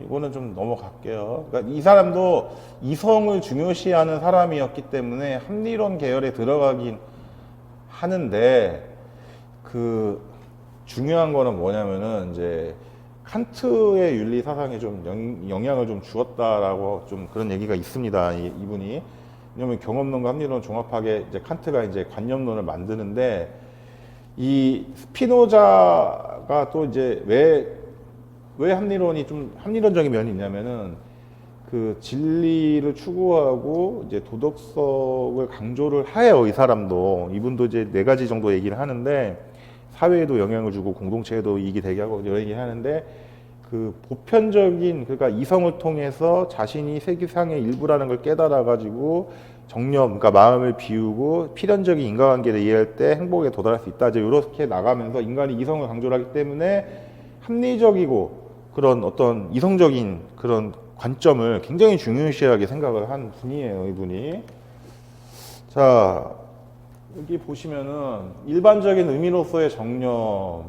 이거는 좀 넘어갈게요. 그러니까 이 사람도 이성을 중요시하는 사람이었기 때문에 합리론 계열에 들어가긴 하는데 중요한 거는 뭐냐면은 이제 칸트의 윤리 사상에 좀 영향을 좀 주었다라고 좀 그런 얘기가 있습니다. 이분이. 왜냐면 경험론과 합리론을 종합하게 이제 칸트가 이제 관념론을 만드는데 이 스피노자가 또 이제 왜 합리론이 좀 합리론적인 면이 있냐면은 그 진리를 추구하고 이제 도덕성을 강조를 해요. 이 사람도 이분도 이제 4가지 정도 얘기를 하는데 사회에도 영향을 주고 공동체에도 이익이 되게 하고 여러 얘기 하는데 그 보편적인 그러니까 이성을 통해서 자신이 세계상의 일부라는 걸 깨달아 가지고 정념 그러니까 마음을 비우고 필연적인 인간관계를 이해할 때 행복에 도달할 수 있다. 이제 이렇게 나가면서 인간이 이성을 강조를 하기 때문에 합리적이고 그런 어떤 이성적인 그런 관점을 굉장히 중요시하게 생각을 한 분이에요, 이분이. 자, 여기 보시면은 일반적인 의미로서의 정념은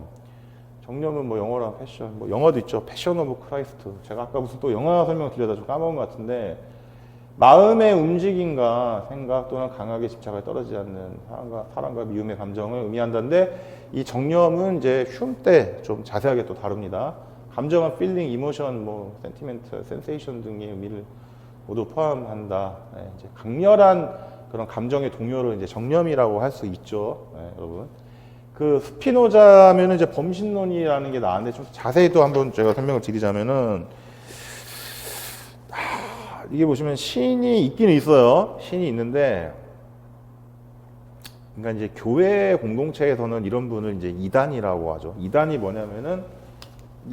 뭐 영어랑 패션, 뭐 영어도 있죠. 패션 오브 크라이스트. 제가 아까 무슨 또 영어 설명 드려다 좀 까먹은 것 같은데 마음의 움직임과 생각 또는 강하게 집착에 떨어지지 않는 사랑과 미움의 감정을 의미한다는데 이 정념은 이제 흉 때 좀 자세하게 또 다룹니다. 감정은 feeling, emotion, 뭐 sentiment, sensation 등의 의미를 모두 포함한다. 네, 이제 강렬한 그런 감정의 동요를 이제 정념이라고 할 수 있죠, 네, 여러분. 그 스피노자면은 이제 범신론이라는 게 나왔는데 좀 자세히 또 한번 제가 설명을 드리자면은 이게 보시면 신이 있기는 있어요. 신이 있는데 그러니까 이제 교회 공동체에서는 이런 분을 이제 이단이라고 하죠. 이단이 뭐냐면은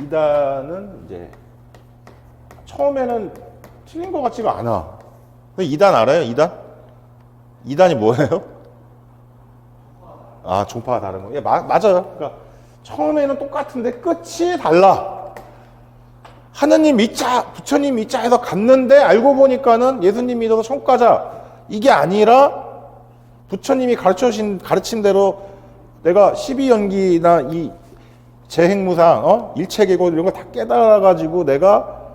이단은 이제 처음에는 틀린 것 같지가 않아. 이단 알아요? 이단? 이단이 뭐예요? 아, 종파가 다른 거. 예, 맞아요. 그러니까 처음에는 똑같은데 끝이 달라. 하느님 믿자, 부처님 믿자 해서 갔는데 알고 보니까는 예수님 믿어서 천국 가자. 이게 아니라 부처님이 가르친 대로 내가 12연기나 이 재행무상, 일체계고 이런 거 다 깨달아가지고 내가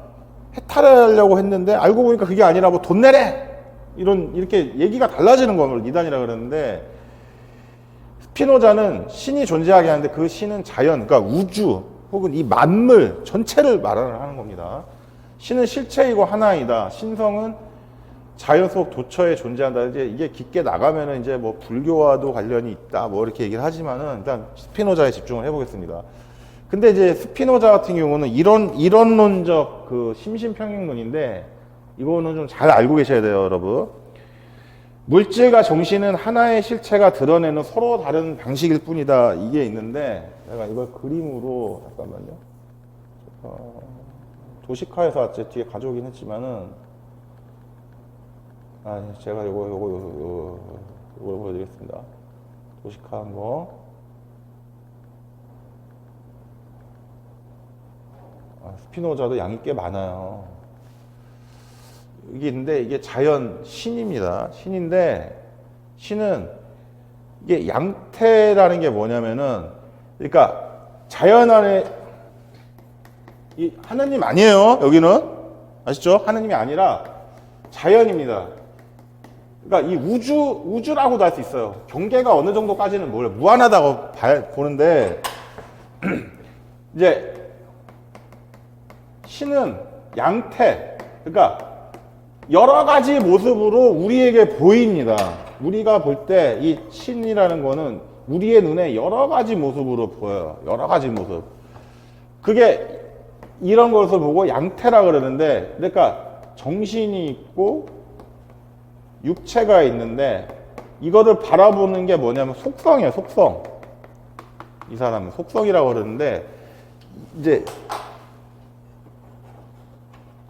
해탈하려고 했는데 알고 보니까 그게 아니라 뭐 돈 내래! 이렇게 얘기가 달라지는 걸 이단이라 그러는데 스피노자는 신이 존재하게 하는데 그 신은 자연, 그러니까 우주 혹은 이 만물 전체를 말하는 겁니다. 신은 실체이고 하나이다. 신성은 자연 속 도처에 존재한다. 이게 깊게 나가면은 이제 뭐 불교와도 관련이 있다. 뭐 이렇게 얘기를 하지만은 일단 스피노자에 집중을 해보겠습니다. 근데 이제 스피노자 같은 경우는 이론론적 그 심신평행론인데 이거는 좀 잘 알고 계셔야 돼요, 여러분. 물질과 정신은 하나의 실체가 드러내는 서로 다른 방식일 뿐이다. 이게 있는데 제가 이걸 그림으로 잠깐만요. 도시카에서 제 뒤에 가져오긴 했지만은 제가 요걸 보여드리겠습니다. 도시카 한 거. 스피노자도 양이 꽤 많아요. 이게 있는데 이게 자연 신입니다. 신인데 신은 이게 양태라는 게 뭐냐면은 그러니까 자연 안에 이 하느님 아니에요. 여기는 아시죠? 하느님이 아니라 자연입니다. 그러니까 이 우주라고도 할 수 있어요. 경계가 어느 정도까지는 몰라요. 무한하다고 보는데 이제 신은 양태, 그러니까 여러 가지 모습으로 우리에게 보입니다. 우리가 볼 때 이 신이라는 거는 우리의 눈에 여러 가지 모습으로 보여요. 여러 가지 모습. 그게 이런 것을 보고 양태라 그러는데, 그러니까 정신이 있고 육체가 있는데 이거를 바라보는 게 뭐냐면 속성이에요. 속성. 이 사람은 속성이라고 그러는데 이제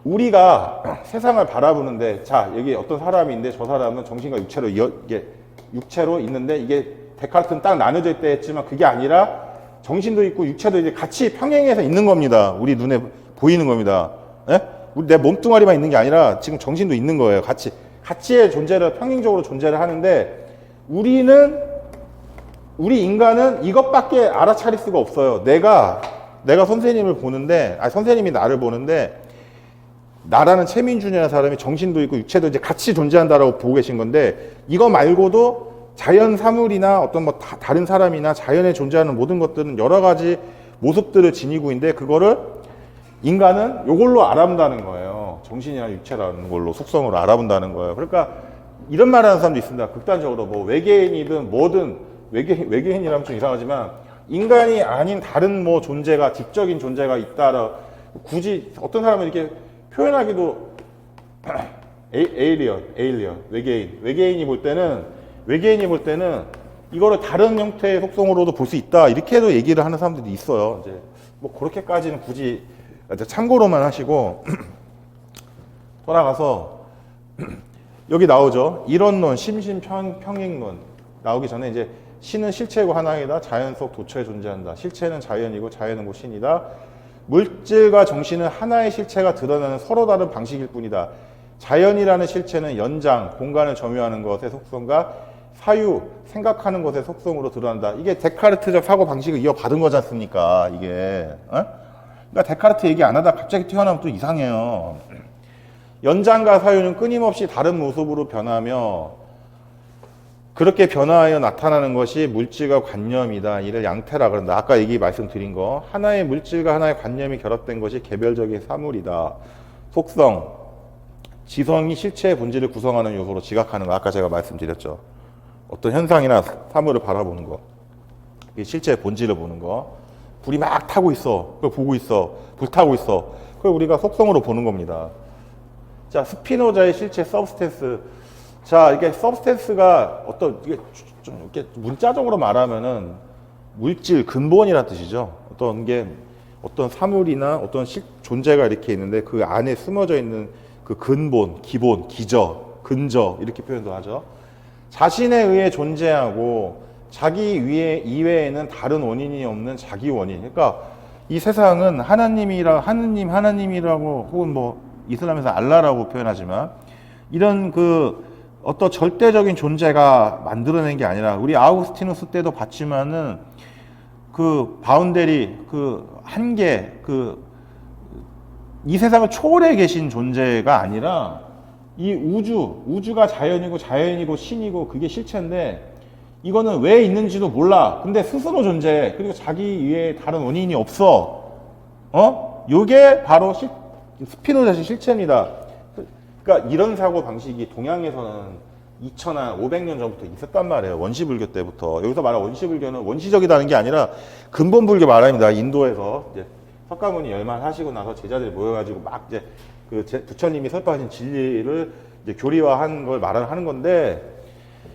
우리가 세상을 바라보는데, 자, 여기 어떤 사람이 있는데 저 사람은 정신과 육체로 이게 육체로 있는데 이게 데카르트는 딱 나눠져 있다 했지만 그게 아니라 정신도 있고 육체도 이제 같이 평행해서 있는 겁니다. 우리 눈에 보이는 겁니다. 예? 내 몸뚱아리만 있는 게 아니라 지금 정신도 있는 거예요. 같이의 존재를 평행적으로 존재를 하는데 우리 인간은 이것밖에 알아차릴 수가 없어요. 내가 선생님을 보는데, 선생님이 나를 보는데 나라는 최민준이라는 사람이 정신도 있고 육체도 이제 같이 존재한다라고 보고 계신 건데 이거 말고도 자연 사물이나 어떤 뭐 다른 사람이나 자연에 존재하는 모든 것들은 여러 가지 모습들을 지니고 있는데 그거를 인간은 이걸로 알아본다는 거예요. 정신이나 육체라는 걸로 속성으로 알아본다는 거예요. 그러니까 이런 말 하는 사람도 있습니다. 극단적으로 뭐 외계인이든 뭐든 외계인이라면 좀 이상하지만 인간이 아닌 다른 뭐 존재가 지적인 존재가 있다라 굳이 어떤 사람은 이렇게 표현하기도 에일리언 외계인이 볼 때는 이거를 다른 형태의 속성으로도 볼 수 있다 이렇게도 얘기를 하는 사람들이 있어요. 이제 뭐 그렇게까지는 굳이 참고로만 하시고 돌아가서 여기 나오죠. 이론론, 심신평행론 나오기 전에 이제 신은 실체고 하나이다. 자연 속 도처에 존재한다. 실체는 자연이고 자연은 곧 신이다. 물질과 정신은 하나의 실체가 드러나는 서로 다른 방식일 뿐이다. 자연이라는 실체는 연장, 공간을 점유하는 것의 속성과 사유, 생각하는 것의 속성으로 드러난다. 이게 데카르트적 사고 방식을 이어받은 거지 않습니까? 이게. 그러니까 데카르트 얘기 안 하다 갑자기 튀어나오면 또 이상해요. 연장과 사유는 끊임없이 다른 모습으로 변하며 그렇게 변화하여 나타나는 것이 물질과 관념이다. 이를 양태라 그런다. 아까 말씀드린 거. 하나의 물질과 하나의 관념이 결합된 것이 개별적인 사물이다. 속성, 지성이 실체의 본질을 구성하는 요소로 지각하는 거. 아까 제가 말씀드렸죠. 어떤 현상이나 사물을 바라보는 거. 이게 실체의 본질을 보는 거. 불이 막 타고 있어. 그걸 보고 있어. 불 타고 있어. 그걸 우리가 속성으로 보는 겁니다. 자, 스피노자의 실체 서브스텐스. 자, 이게 서브스텐스가 이게 좀 이렇게 문자적으로 말하면은 물질, 근본이라는 뜻이죠. 어떤 사물이나 어떤 존재가 이렇게 있는데 그 안에 숨어져 있는 그 근본, 기본, 기저, 근저 이렇게 표현도 하죠. 자신에 의해 존재하고 자기 이외에는 다른 원인이 없는 자기 원인. 그러니까 이 세상은 하나님이라고 혹은 뭐 이슬람에서 알라라고 표현하지만 이런 어떤 절대적인 존재가 만들어낸 게 아니라 우리 아우구스티누스 때도 봤지만은 그 바운데리, 그 한계, 이 세상을 초월해 계신 존재가 아니라 이 우주가 자연이고 신이고 그게 실체인데 이거는 왜 있는지도 몰라. 근데 스스로 존재해. 그리고 자기 위에 다른 원인이 없어. 요게 바로 스피노자식 실체입니다. 그러니까 이런 사고 방식이 동양에서는 2500년 전부터 있었단 말이에요. 원시불교 때부터. 여기서 말하는 원시불교는 원시적이라는 게 아니라 근본불교 말합니다. 인도에서 이제 석가모니 열만하시고 나서 제자들이 모여가지고 막 이제 부처님이 설파하신 진리를 이제 교리화한 걸 하는 건데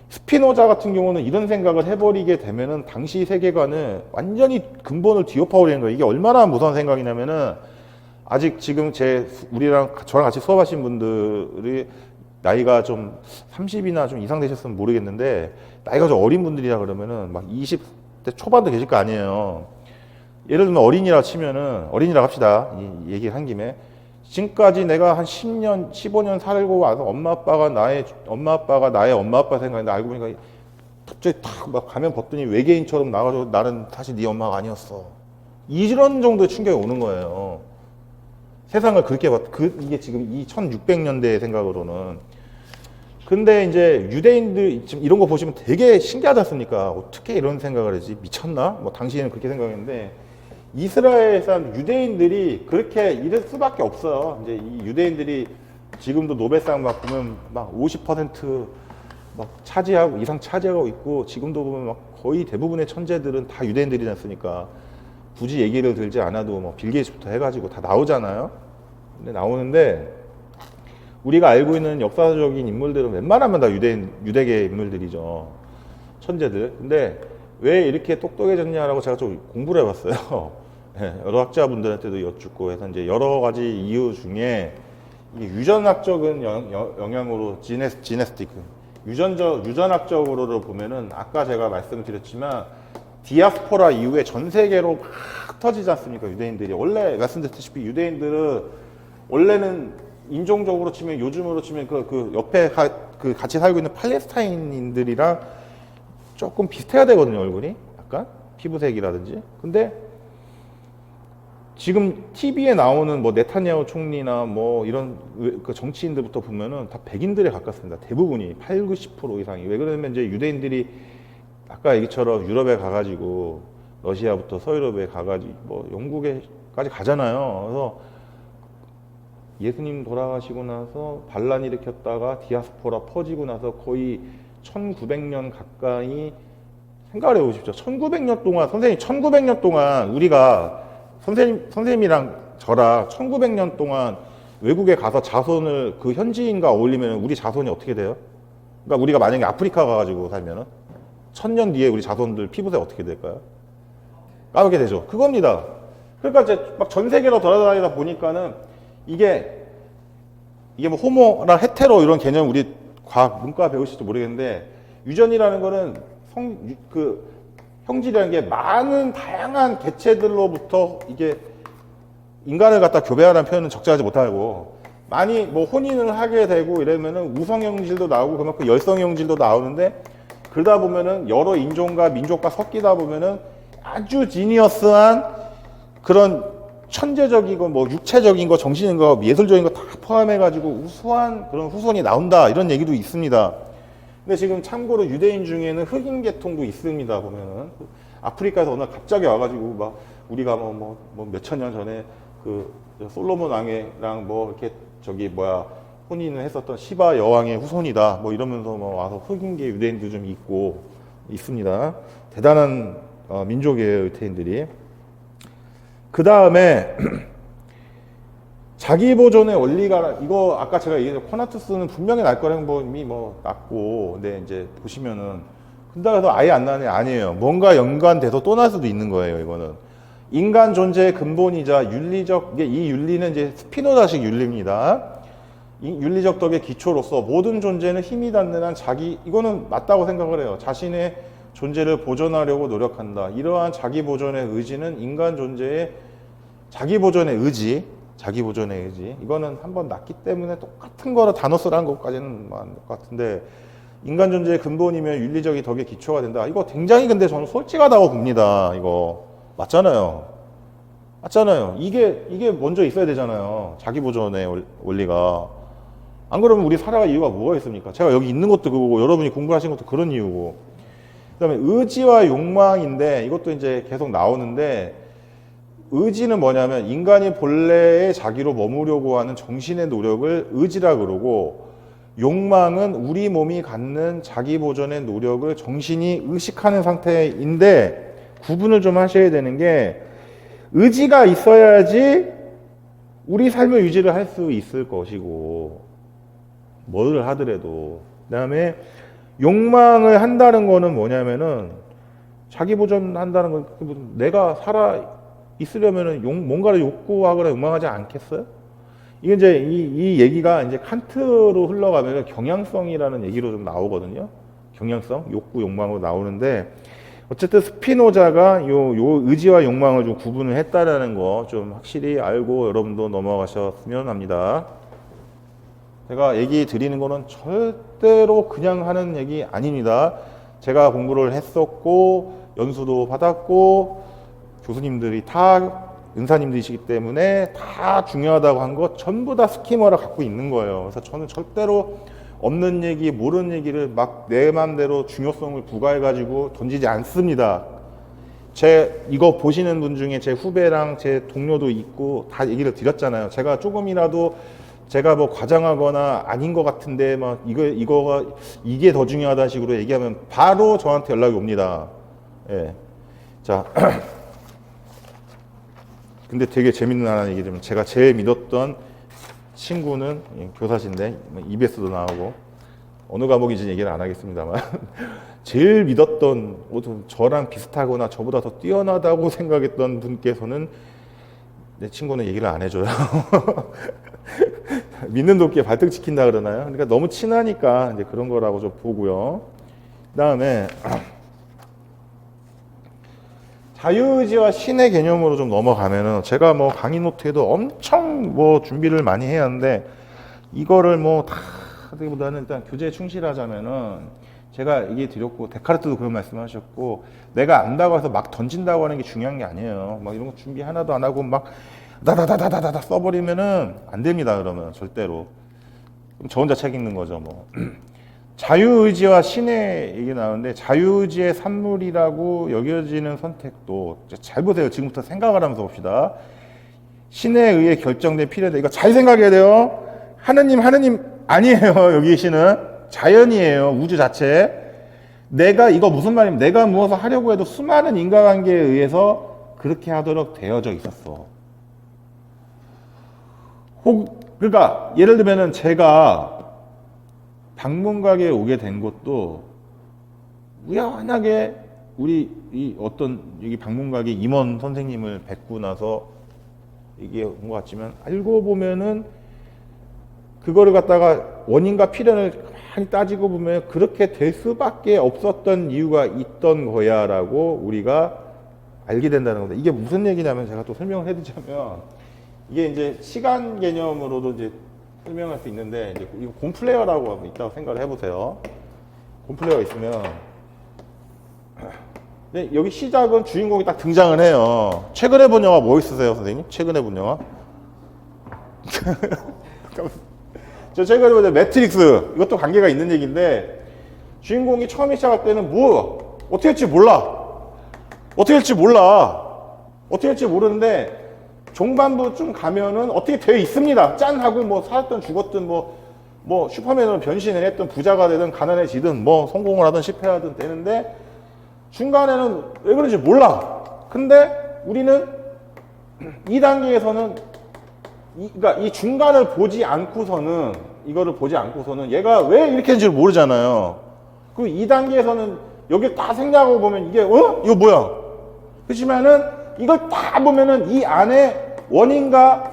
스피노자 같은 경우는 이런 생각을 해버리게 되면은 당시 세계관을 완전히 근본을 뒤엎어버리는 거예요. 이게 얼마나 무서운 생각이냐면은 아직 지금 저랑 같이 수업하신 분들이 나이가 좀 30이나 좀 이상 되셨으면 모르겠는데 나이가 좀 어린 분들이라 그러면은 막 20대 초반도 계실 거 아니에요. 예를 들면 어린이라 합시다. 이 얘기를 한 김에 지금까지 내가 한 10년, 15년 살고 와서 엄마 아빠가 나의 엄마 아빠 생각인데 알고 보니까 갑자기 탁 막 가면 벗더니 외계인처럼 나가지고 나는 사실 네 엄마가 아니었어. 이런 정도의 충격이 오는 거예요. 세상을 그렇게 이게 지금 이 1600년대의 생각으로는. 근데 이제 유대인들 지금 이런 거 보시면 되게 신기하지 않습니까? 어떻게 이런 생각을 하지? 미쳤나? 뭐 당시에는 그렇게 생각했는데 이스라엘 사람 유대인들이 그렇게 이럴 수밖에 없어요. 이제 이 유대인들이 지금도 노벨상 막 보면 막 50% 이상 차지하고 있고 지금도 보면 막 거의 대부분의 천재들은 다 유대인들이지 않습니까? 굳이 얘기를 들지 않아도 뭐 빌 게이츠부터 해가지고 다 나오잖아요. 근데 나오는데 우리가 알고 있는 역사적인 인물들은 웬만하면 다 유대계 인물들이죠. 천재들. 근데 왜 이렇게 똑똑해졌냐라고 제가 좀 공부를 해봤어요. 여러 학자분들한테도 여쭙고 해서 이제 여러 가지 이유 중에 이게 유전학적인 영향으로 지네스티크 유전학적으로 보면은 아까 제가 말씀드렸지만 디아스포라 이후에 전 세계로 막 터지지 않습니까? 유대인들이 원래 말씀드렸다시피 유대인들은 원래는 인종적으로 치면 요즘으로 치면 그 옆에 같이 살고 있는 팔레스타인인들이랑 조금 비슷해야 되거든요, 얼굴이. 약간 피부색이라든지. 근데 지금 TV에 나오는 뭐 네타냐후 총리나 뭐 이런 그 정치인들부터 보면은 다 백인들에 가깝습니다. 대부분이 80~90% 이상이. 왜 그러냐면 이제 유대인들이 아까 얘기처럼 유럽에 가가지고 러시아부터 서유럽에 가가지고 뭐 영국에까지 가잖아요. 그래서 예수님 돌아가시고 나서 반란 일으켰다가 디아스포라 퍼지고 나서 거의 1900년 가까이 생각을 해보십시오. 1900년 동안, 선생님 1900년 동안 우리가 선생님이랑 저랑 1900년 동안 외국에 가서 자손을 그 현지인과 어울리면 우리 자손이 어떻게 돼요? 그러니까 우리가 만약에 아프리카 가가지고 살면은 1000년 뒤에 우리 자손들 피부색 어떻게 될까요? 까맣게 되죠. 그겁니다. 그러니까 이제 막 전 세계로 돌아다니다 보니까는 이게 뭐 호모랑 헤테로 이런 개념 우리 과학 문과 배우실지 모르겠는데 유전이라는 거는 형질이라는 게 많은 다양한 개체들로부터 이게 인간을 갖다 교배하라는 표현은 적절하지 못하고 많이 뭐 혼인을 하게 되고 이러면은 우성 형질도 나오고 그만큼 열성 형질도 나오는데 그러다 보면은 여러 인종과 민족과 섞이다 보면은 아주 지니어스한 그런 천재적이고 뭐 육체적인 거, 정신적인 거, 예술적인 거 다 포함해가지고 우수한 그런 후손이 나온다 이런 얘기도 있습니다. 근데 지금 참고로 유대인 중에는 흑인 계통도 있습니다. 보면은 아프리카에서 어느 날 갑자기 와가지고 막 우리가 뭐 몇천 년 전에 그 솔로몬 왕이랑 뭐 이렇게 혼인을 했었던 시바 여왕의 후손이다 뭐 이러면서 뭐 와서 흑인계 유대인도 좀 있고 있습니다. 대단한 민족이에요, 유태인들이. 그 다음에 자기 보존의 원리가 이거 아까 제가 얘기했죠. 코나투스는 분명히 날거 행범이 뭐 낮고 근데 이제 보시면은 근데 그래서 아예 안 나네 아니에요. 뭔가 연관돼서 또 날 수도 있는 거예요. 이거는 인간 존재의 근본이자 윤리적 이 윤리는 이제 스피노자식 윤리입니다. 이 윤리적 덕의 기초로서 모든 존재는 힘이 닿는 한 이거는 맞다고 생각을 해요. 자신의 존재를 보존하려고 노력한다. 이러한 자기 보존의 의지는 인간 존재의 자기 보존의 의지 이거는 한번 났기 때문에 똑같은 거로 단어 쓰라는 것까지는 안 될 것 같은데 인간 존재의 근본이면 윤리적인 덕의 기초가 된다. 이거 굉장히 근데 저는 솔직하다고 봅니다. 이거 맞잖아요. 이게 먼저 있어야 되잖아요. 자기 보존의 원리가. 안 그러면 우리 살아갈 이유가 뭐가 있습니까? 제가 여기 있는 것도 그거고 여러분이 공부하신 것도 그런 이유고. 그다음에 의지와 욕망인데 이것도 이제 계속 나오는데 의지는 뭐냐면 인간이 본래의 자기로 머무려고 하는 정신의 노력을 의지라 그러고 욕망은 우리 몸이 갖는 자기 보존의 노력을 정신이 의식하는 상태인데 구분을 좀 하셔야 되는 게 의지가 있어야지 우리 삶을 유지를 할 수 있을 것이고 뭐를 하더라도 그다음에 욕망을 한다는 거는 뭐냐면은 자기 보존한다는 건 내가 살아 있으려면은 뭔가를 욕구하거나 욕망하지 않겠어요? 이게 이제 이 얘기가 이제 칸트로 흘러가면 경향성이라는 얘기로 좀 나오거든요. 경향성, 욕구, 욕망으로 나오는데 어쨌든 스피노자가 요 의지와 욕망을 좀 구분을 했다라는 거 좀 확실히 알고 여러분도 넘어가셨으면 합니다. 제가 얘기 드리는 거는 절대로 그냥 하는 얘기 아닙니다. 제가 공부를 했었고 연수도 받았고 교수님들이 다 은사님들이시기 때문에 다 중요하다고 한 거 전부 다 스키머를 갖고 있는 거예요. 그래서 저는 절대로 없는 얘기, 모르는 얘기를 막 내 마음대로 중요성을 부과해가지고 던지지 않습니다. 이거 보시는 분 중에 제 후배랑 제 동료도 있고 다 얘기를 드렸잖아요. 제가 조금이라도 제가 뭐 과장하거나 아닌 것 같은데 막 이게 더 중요하다는 식으로 얘기하면 바로 저한테 연락이 옵니다. 예. 자. 근데 되게 재밌는 하나 얘기 좀 제가 제일 믿었던 친구는 교사신데 EBS도 나오고 어느 과목인지 얘기를 안 하겠습니다만 제일 믿었던 저랑 비슷하거나 저보다 더 뛰어나다고 생각했던 분께서는 내 친구는 얘기를 안 해줘요. 믿는 도끼에 발등 찍힌다 그러나요? 그러니까 너무 친하니까 이제 그런 거라고 좀 보고요. 그다음에 자유의지와 신의 개념으로 좀 넘어가면은 제가 뭐 강의 노트에도 엄청 뭐 준비를 많이 해야 하는데 이거를 뭐 다 하기보다는 일단 교재에 충실하자면은 제가 얘기 드렸고 데카르트도 그런 말씀하셨고 내가 안다고 해서 막 던진다고 하는 게 중요한 게 아니에요. 막 이런 거 준비 하나도 안 하고 막 다다다다다다 써버리면은 안 됩니다. 그러면 절대로 그럼 저 혼자 책 읽는 거죠. 뭐 자유의지와 신의 얘기 나오는데 자유의지의 산물이라고 여겨지는 선택도 잘 보세요. 지금부터 생각을 하면서 봅시다. 신에 의해 결정된 필요다. 이거 잘 생각해야 돼요. 하느님 아니에요. 여기 신은 자연이에요. 우주 자체. 내가 이거 무슨 말이냐면 내가 무엇을 하려고 해도 수많은 인과관계에 의해서 그렇게 하도록 되어져 있었어. 그러니까 예를 들면은 제가 방문각에 오게 된 것도 우연하게 우리 이 어떤 여기 방문각의 임원 선생님을 뵙고 나서 이게 온 것 같지만 알고 보면은 그거를 갖다가 원인과 필연을 많이 따지고 보면 그렇게 될 수밖에 없었던 이유가 있던 거야라고 우리가 알게 된다는 겁니다. 이게 무슨 얘기냐면 제가 또 설명을 해드리자면 이게 이제 시간 개념으로도 이제 설명할 수 있는데 이제 이거 곰플레어라고 있다고 생각을 해보세요. 곰플레어가 있으면 네, 여기 시작은 주인공이 딱 등장을 해요. 최근에 본 영화 뭐 있으세요, 선생님? 최근에 본 영화? 저 최근에 본 매트릭스. 이것도 관계가 있는 얘기인데 주인공이 처음에 시작할 때는 뭐 어떻게 할지 몰라. 어떻게 할지 몰라. 어떻게 할지 모르는데 종반부쯤 가면은 어떻게 되어 있습니다. 짠 하고 뭐 살았든 죽었든 뭐 슈퍼맨으로 변신을 했든 부자가 되든 가난해지든 뭐 성공을 하든 실패하든 되는데 중간에는 왜 그런지 몰라. 근데 우리는 이 단계에서는 그러니까 이 중간을 보지 않고서는 이거를 보지 않고서는 얘가 왜 이렇게 했는지 모르잖아요. 그 2단계에서는 여기 딱 생략하고 보면 이게 이거 뭐야? 그렇지만은 이걸 딱 보면은 이 안에 원인과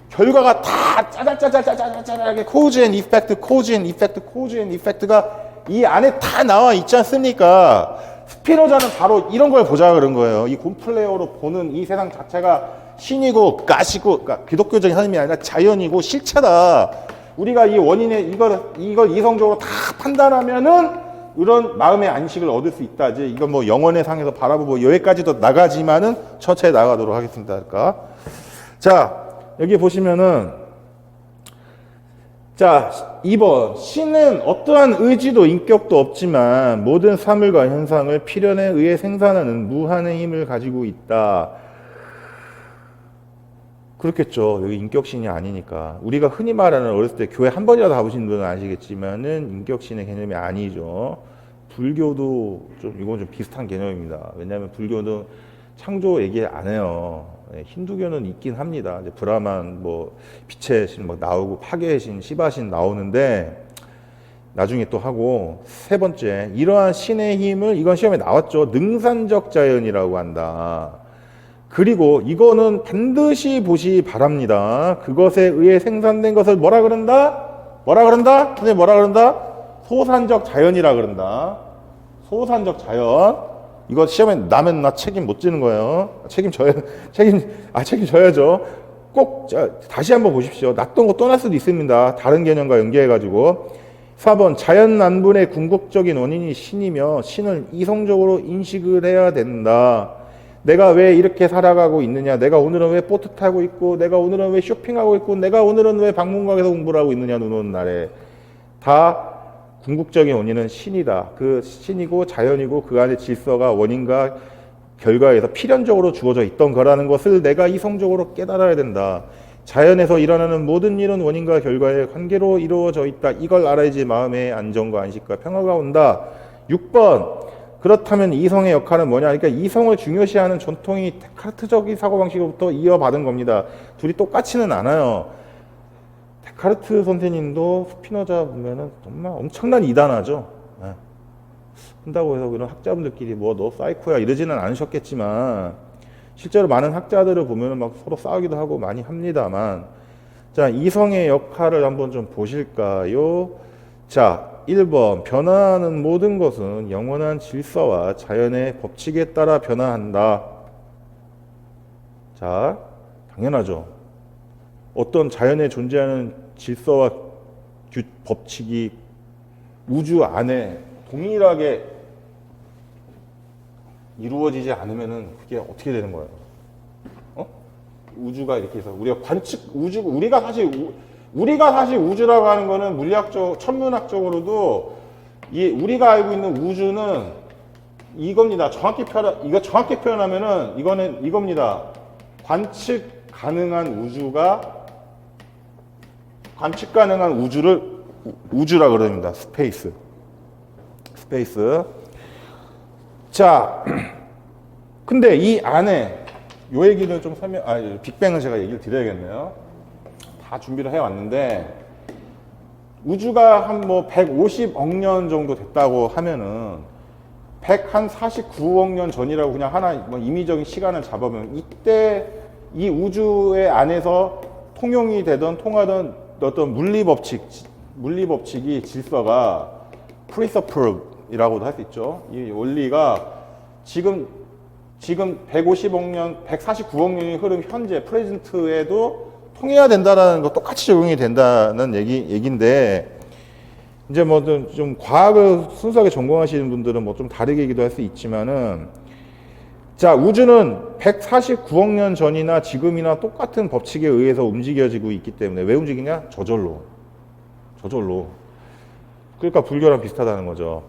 결과가 다 짜잘짜잘짜잘짜잘하게 코즈 앤 이펙트, 코즈 앤 이펙트, 코즈 앤 이펙트가 이 안에 다 나와 있지 않습니까? 스피노자는 바로 이런 걸 보자 그런 거예요. 이 곰플레어로 보는 이 세상 자체가 신이고 가시고, 그러니까 기독교적인 하나님이 아니라 자연이고 실체다. 우리가 이 원인에 이걸 이성적으로 다 판단하면은 이런 마음의 안식을 얻을 수 있다지. 이건 뭐 영혼의 상에서 바라보고 여기까지도 나가지만은 천천히 나가도록 하겠습니다. 그러니까. 자, 여기 보시면은 자, 2번. 신은 어떠한 의지도 인격도 없지만 모든 사물과 현상을 필연에 의해 생산하는 무한의 힘을 가지고 있다. 그렇겠죠. 여기 인격신이 아니니까. 우리가 흔히 말하는 어렸을 때 교회 한 번이라도 가보신 분은 아시겠지만은 인격신의 개념이 아니죠. 불교도 이건 좀 비슷한 개념입니다. 왜냐하면 불교는 창조 얘기 안 해요. 힌두교는 있긴 합니다. 이제 브라만, 빛의 신 나오고 파괴의 신, 시바신 나오는데 나중에 또 하고 세 번째 이러한 신의 힘을 이건 시험에 나왔죠. 능산적 자연이라고 한다. 그리고 이거는 반드시 보시 바랍니다. 그것에 의해 생산된 것을 뭐라 그런다? 뭐라 그런다? 선생님 뭐라 그런다? 소산적 자연이라 그런다. 소산적 자연. 이거 시험에 나면 나 책임 못 지는 거예요. 책임져야죠. 꼭 다시 한번 보십시오. 났던 거 또 날 수도 있습니다. 다른 개념과 연계해가지고. 4번 자연 난분의 궁극적인 원인이 신이며 신을 이성적으로 인식을 해야 된다. 내가 왜 이렇게 살아가고 있느냐, 내가 오늘은 왜 보트 타고 있고, 내가 오늘은 왜 쇼핑하고 있고, 내가 오늘은 왜 방문각에서 공부를 하고 있느냐, 눈 오는 날에. 다 궁극적인 원인은 신이다. 그 신이고 자연이고 그 안에 질서가 원인과 결과에서 필연적으로 주어져 있던 거라는 것을 내가 이성적으로 깨달아야 된다. 자연에서 일어나는 모든 일은 원인과 결과의 관계로 이루어져 있다. 이걸 알아야지 마음의 안정과 안식과 평화가 온다. 6번. 그렇다면 이성의 역할은 뭐냐? 그러니까 이성을 중요시하는 전통이 데카르트적인 사고방식으로부터 이어받은 겁니다. 둘이 똑같지는 않아요. 데카르트 선생님도 스피노자 보면은 정말 엄청난 이단하죠. 한다고 해서 그런 학자분들끼리 너 사이코야 이러지는 않으셨겠지만 실제로 많은 학자들을 보면은 막 서로 싸우기도 하고 많이 합니다만, 자, 이성의 역할을 한번 좀 보실까요? 자, 1번 변화하는 모든 것은 영원한 질서와 자연의 법칙에 따라 변화한다. 자, 당연하죠. 어떤 자연에 존재하는 질서와 법칙이 우주 안에 동일하게 이루어지지 않으면은 그게 어떻게 되는 거예요? 우주가 이렇게 해서 우리가 우리가 사실 우주라고 하는 거는 천문학적으로도 우리가 알고 있는 우주는 이겁니다. 정확히 표현하면은 이거는 이겁니다. 관측 가능한 우주를 우주라 그럽니다. 스페이스. 자, 근데 이 안에 요 얘기를 좀 빅뱅은 제가 얘기를 드려야겠네요. 다 준비를 해왔는데 우주가 한 뭐 150억 년 정도 됐다고 하면은 149억 년 전이라고 그냥 하나 뭐 임의적인 시간을 잡으면 이때 이 우주의 안에서 통용이 되던 통하던 어떤 물리법칙이 질서가 프리서플이라고도 할 수 있죠. 이 원리가 지금 150억 년, 149억 년이 흐른 현재 프레젠트에도 통해야 된다라는 거 똑같이 적용이 된다는 얘기인데 이제 뭐 좀 과학을 순수하게 전공하시는 분들은 뭐 좀 다르게 얘기도 할 수 있지만은 자, 우주는 149억 년 전이나 지금이나 똑같은 법칙에 의해서 움직여지고 있기 때문에 왜 움직이냐? 저절로. 그러니까 불교랑 비슷하다는 거죠.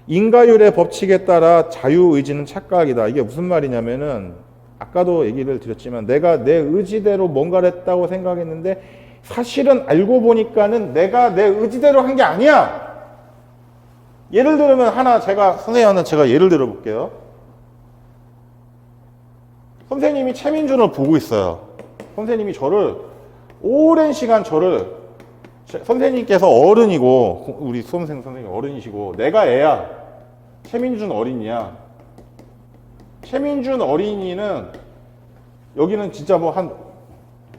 인과율의 법칙에 따라 자유의지는 착각이다. 이게 무슨 말이냐면은 아까도 얘기를 드렸지만 내가 내 의지대로 뭔가를 했다고 생각했는데 사실은 알고 보니까는 내가 내 의지대로 한 게 아니야. 예를 들면 선생님한테 제가 예를 들어 볼게요. 선생님이 최민준을 보고 있어요. 선생님이 오랜 시간 선생님께서 어른이고 우리 수험생 선생님 어른이시고 내가 애야. 최민준 어린이야. 최민준 어린이는 여기는 진짜 뭐 한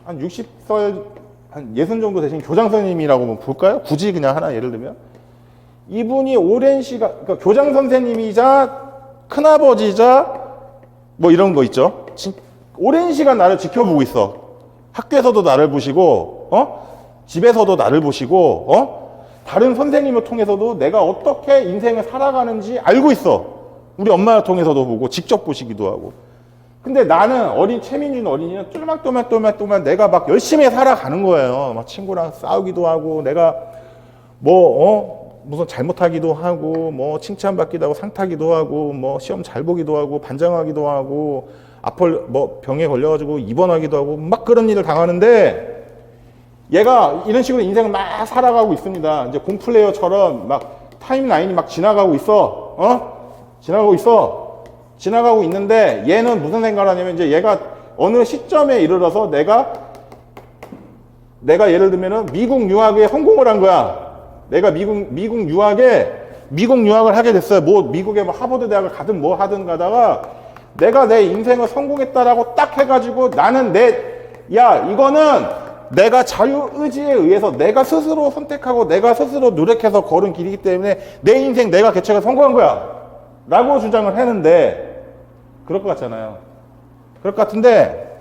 60살 한 60 정도 되신 교장 선생님이라고 뭐 볼까요? 굳이 그냥 하나 예를 들면 이분이 오랜 시간 그러니까 교장 선생님이자 큰아버지자 뭐 이런 거 있죠. 오랜 시간 나를 지켜보고 있어. 학교에서도 나를 보시고 집에서도 나를 보시고 다른 선생님을 통해서도 내가 어떻게 인생을 살아가는지 알고 있어. 우리 엄마를 통해서도 보고 직접 보시기도 하고. 근데 나는 최민준 어린이는 똘막똘막 내가 막 열심히 살아가는 거예요. 막 친구랑 싸우기도 하고 내가 무슨 잘못하기도 하고 뭐 칭찬받기도 하고 상 타기도 하고 뭐 시험 잘 보기도 하고 반장하기도 하고 병에 걸려가지고 입원하기도 하고 막 그런 일을 당하는데 얘가 이런 식으로 인생을 막 살아가고 있습니다. 이제 공플레이어처럼 막 타임라인이 막 지나가고 있는데 얘는 무슨 생각을 하냐면 이제 얘가 어느 시점에 이르러서 내가 예를 들면은 미국 유학에 성공을 한 거야. 내가 미국 유학을 하게 됐어요. 미국의 하버드 대학을 가든 뭐 하든 가다가 내가 내 인생을 성공했다라고 딱 해가지고 나는 이거는 내가 자유의지에 의해서 내가 스스로 선택하고 내가 스스로 노력해서 걸은 길이기 때문에 내 인생 내가 개척해서 성공한 거야. 라고 주장을 했는데 그럴 것 같잖아요. 그럴 것 같은데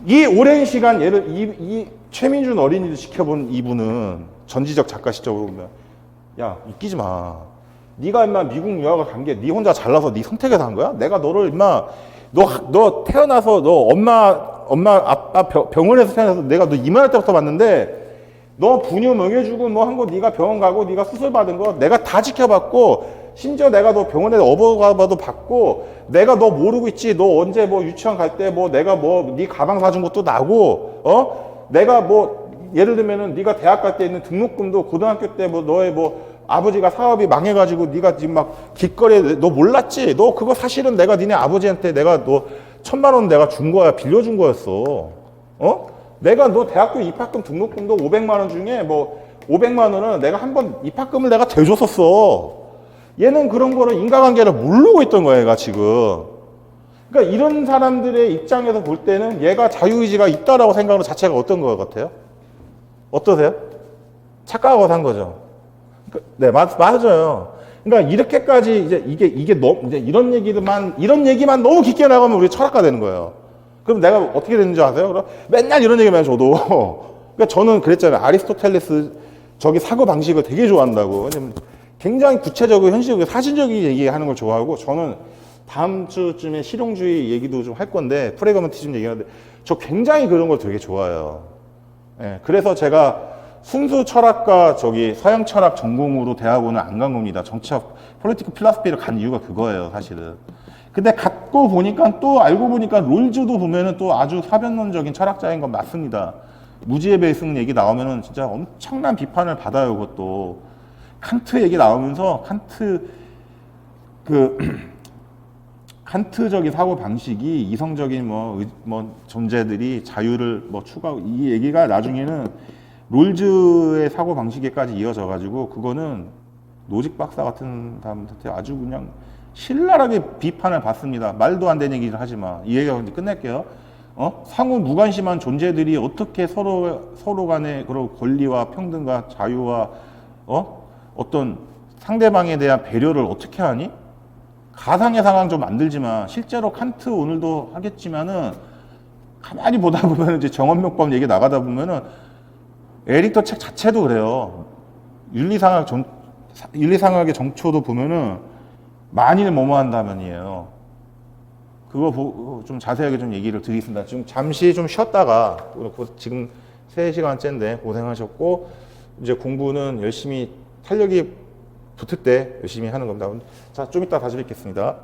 이 오랜 시간 이 최민준 어린이를 지켜본 이분은 전지적 작가 시점으로 보면 야 웃기지 마. 네가 임마 미국 유학을 간 게 네 혼자 잘나서 네 선택해서 한 거야? 내가 너를 임마 너 태어나서 너 엄마 아빠 병원에서 태어나서 내가 너 이만할 때부터 봤는데 너 분유 먹여주고 뭐 한 거 네가 병원 가고 네가 수술 받은 거 내가 다 지켜봤고 심지어 내가 너 병원에 업어가봐도 받고 내가 너 모르고 있지. 너 언제 뭐 유치원 갈 때 뭐 내가 뭐 네 가방 사준 것도 나고 내가 뭐 예를 들면은 네가 대학 갈 때 있는 등록금도 고등학교 때 뭐 너의 뭐 아버지가 사업이 망해가지고 네가 지금 막 길거리에 너 몰랐지? 너 그거 사실은 내가 니네 아버지한테 내가 너 1,000만 원 내가 준 거야. 빌려준 거였어. 내가 너 대학교 입학금 등록금도 500만 원 중에 뭐 500만 원은 내가 한번 입학금을 내가 대줬었어. 얘는 그런 거를 인과관계를 모르고 있던 거야, 얘가 지금. 그러니까 이런 사람들의 입장에서 볼 때는 얘가 자유의지가 있다라고 생각하는 자체가 어떤 것 같아요? 어떠세요? 착각하고 산 거죠. 네, 맞아요. 그러니까 이렇게까지 이제 이제 이런 얘기만 너무 깊게 나가면 우리 철학가 되는 거예요. 그럼 내가 어떻게 되는지 아세요? 그럼 맨날 이런 얘기만 해요, 저도. 그러니까 저는 그랬잖아요. 아리스토텔레스 저기 사고 방식을 되게 좋아한다고. 왜냐면 굉장히 구체적이고 현실적이고 사진적인 얘기하는 걸 좋아하고 저는 다음 주쯤에 실용주의 얘기도 좀 할 건데 프래그마티즘 얘기하는데 저 굉장히 그런 걸 되게 좋아해요. 예, 그래서 제가 순수 철학과 서양 철학 전공으로 대학원을 안 간 겁니다. 정치학, 폴리티컬 필라스피를 간 이유가 그거예요, 사실은. 근데 갖고 보니까 또 알고 보니까 롤즈도 보면은 또 아주 사변론적인 철학자인 건 맞습니다. 무지의 베이스는 얘기 나오면은 진짜 엄청난 비판을 받아요, 그것도. 칸트 얘기 나오면서 칸트적인 사고 방식이 이성적인 뭐 존재들이 자유를 뭐 추구하고 이 얘기가 나중에는 롤즈의 사고 방식에까지 이어져 가지고 그거는 노직 박사 같은 사람한테 아주 그냥 신랄하게 비판을 받습니다. 말도 안 되는 얘기를 하지 마. 이 얘기가 이제 끝낼게요. 상호 무관심한 존재들이 어떻게 서로 간의 그런 권리와 평등과 자유와 어떤 상대방에 대한 배려를 어떻게 하니? 가상의 상황 좀 만들지만 실제로 칸트 오늘도 하겠지만은 가만히 보다 보면 이제 정언명법 얘기 나가다 보면은 에릭터 책 자체도 그래요. 윤리상학의 정초도 보면은 만일 뭐뭐 한다면이에요. 그거 좀 자세하게 좀 얘기를 드리겠습니다. 지금 잠시 좀 쉬었다가 지금 3시간째인데 고생하셨고 이제 공부는 열심히 탄력이 붙을 때 열심히 하는 겁니다. 자, 좀 이따 다시 뵙겠습니다.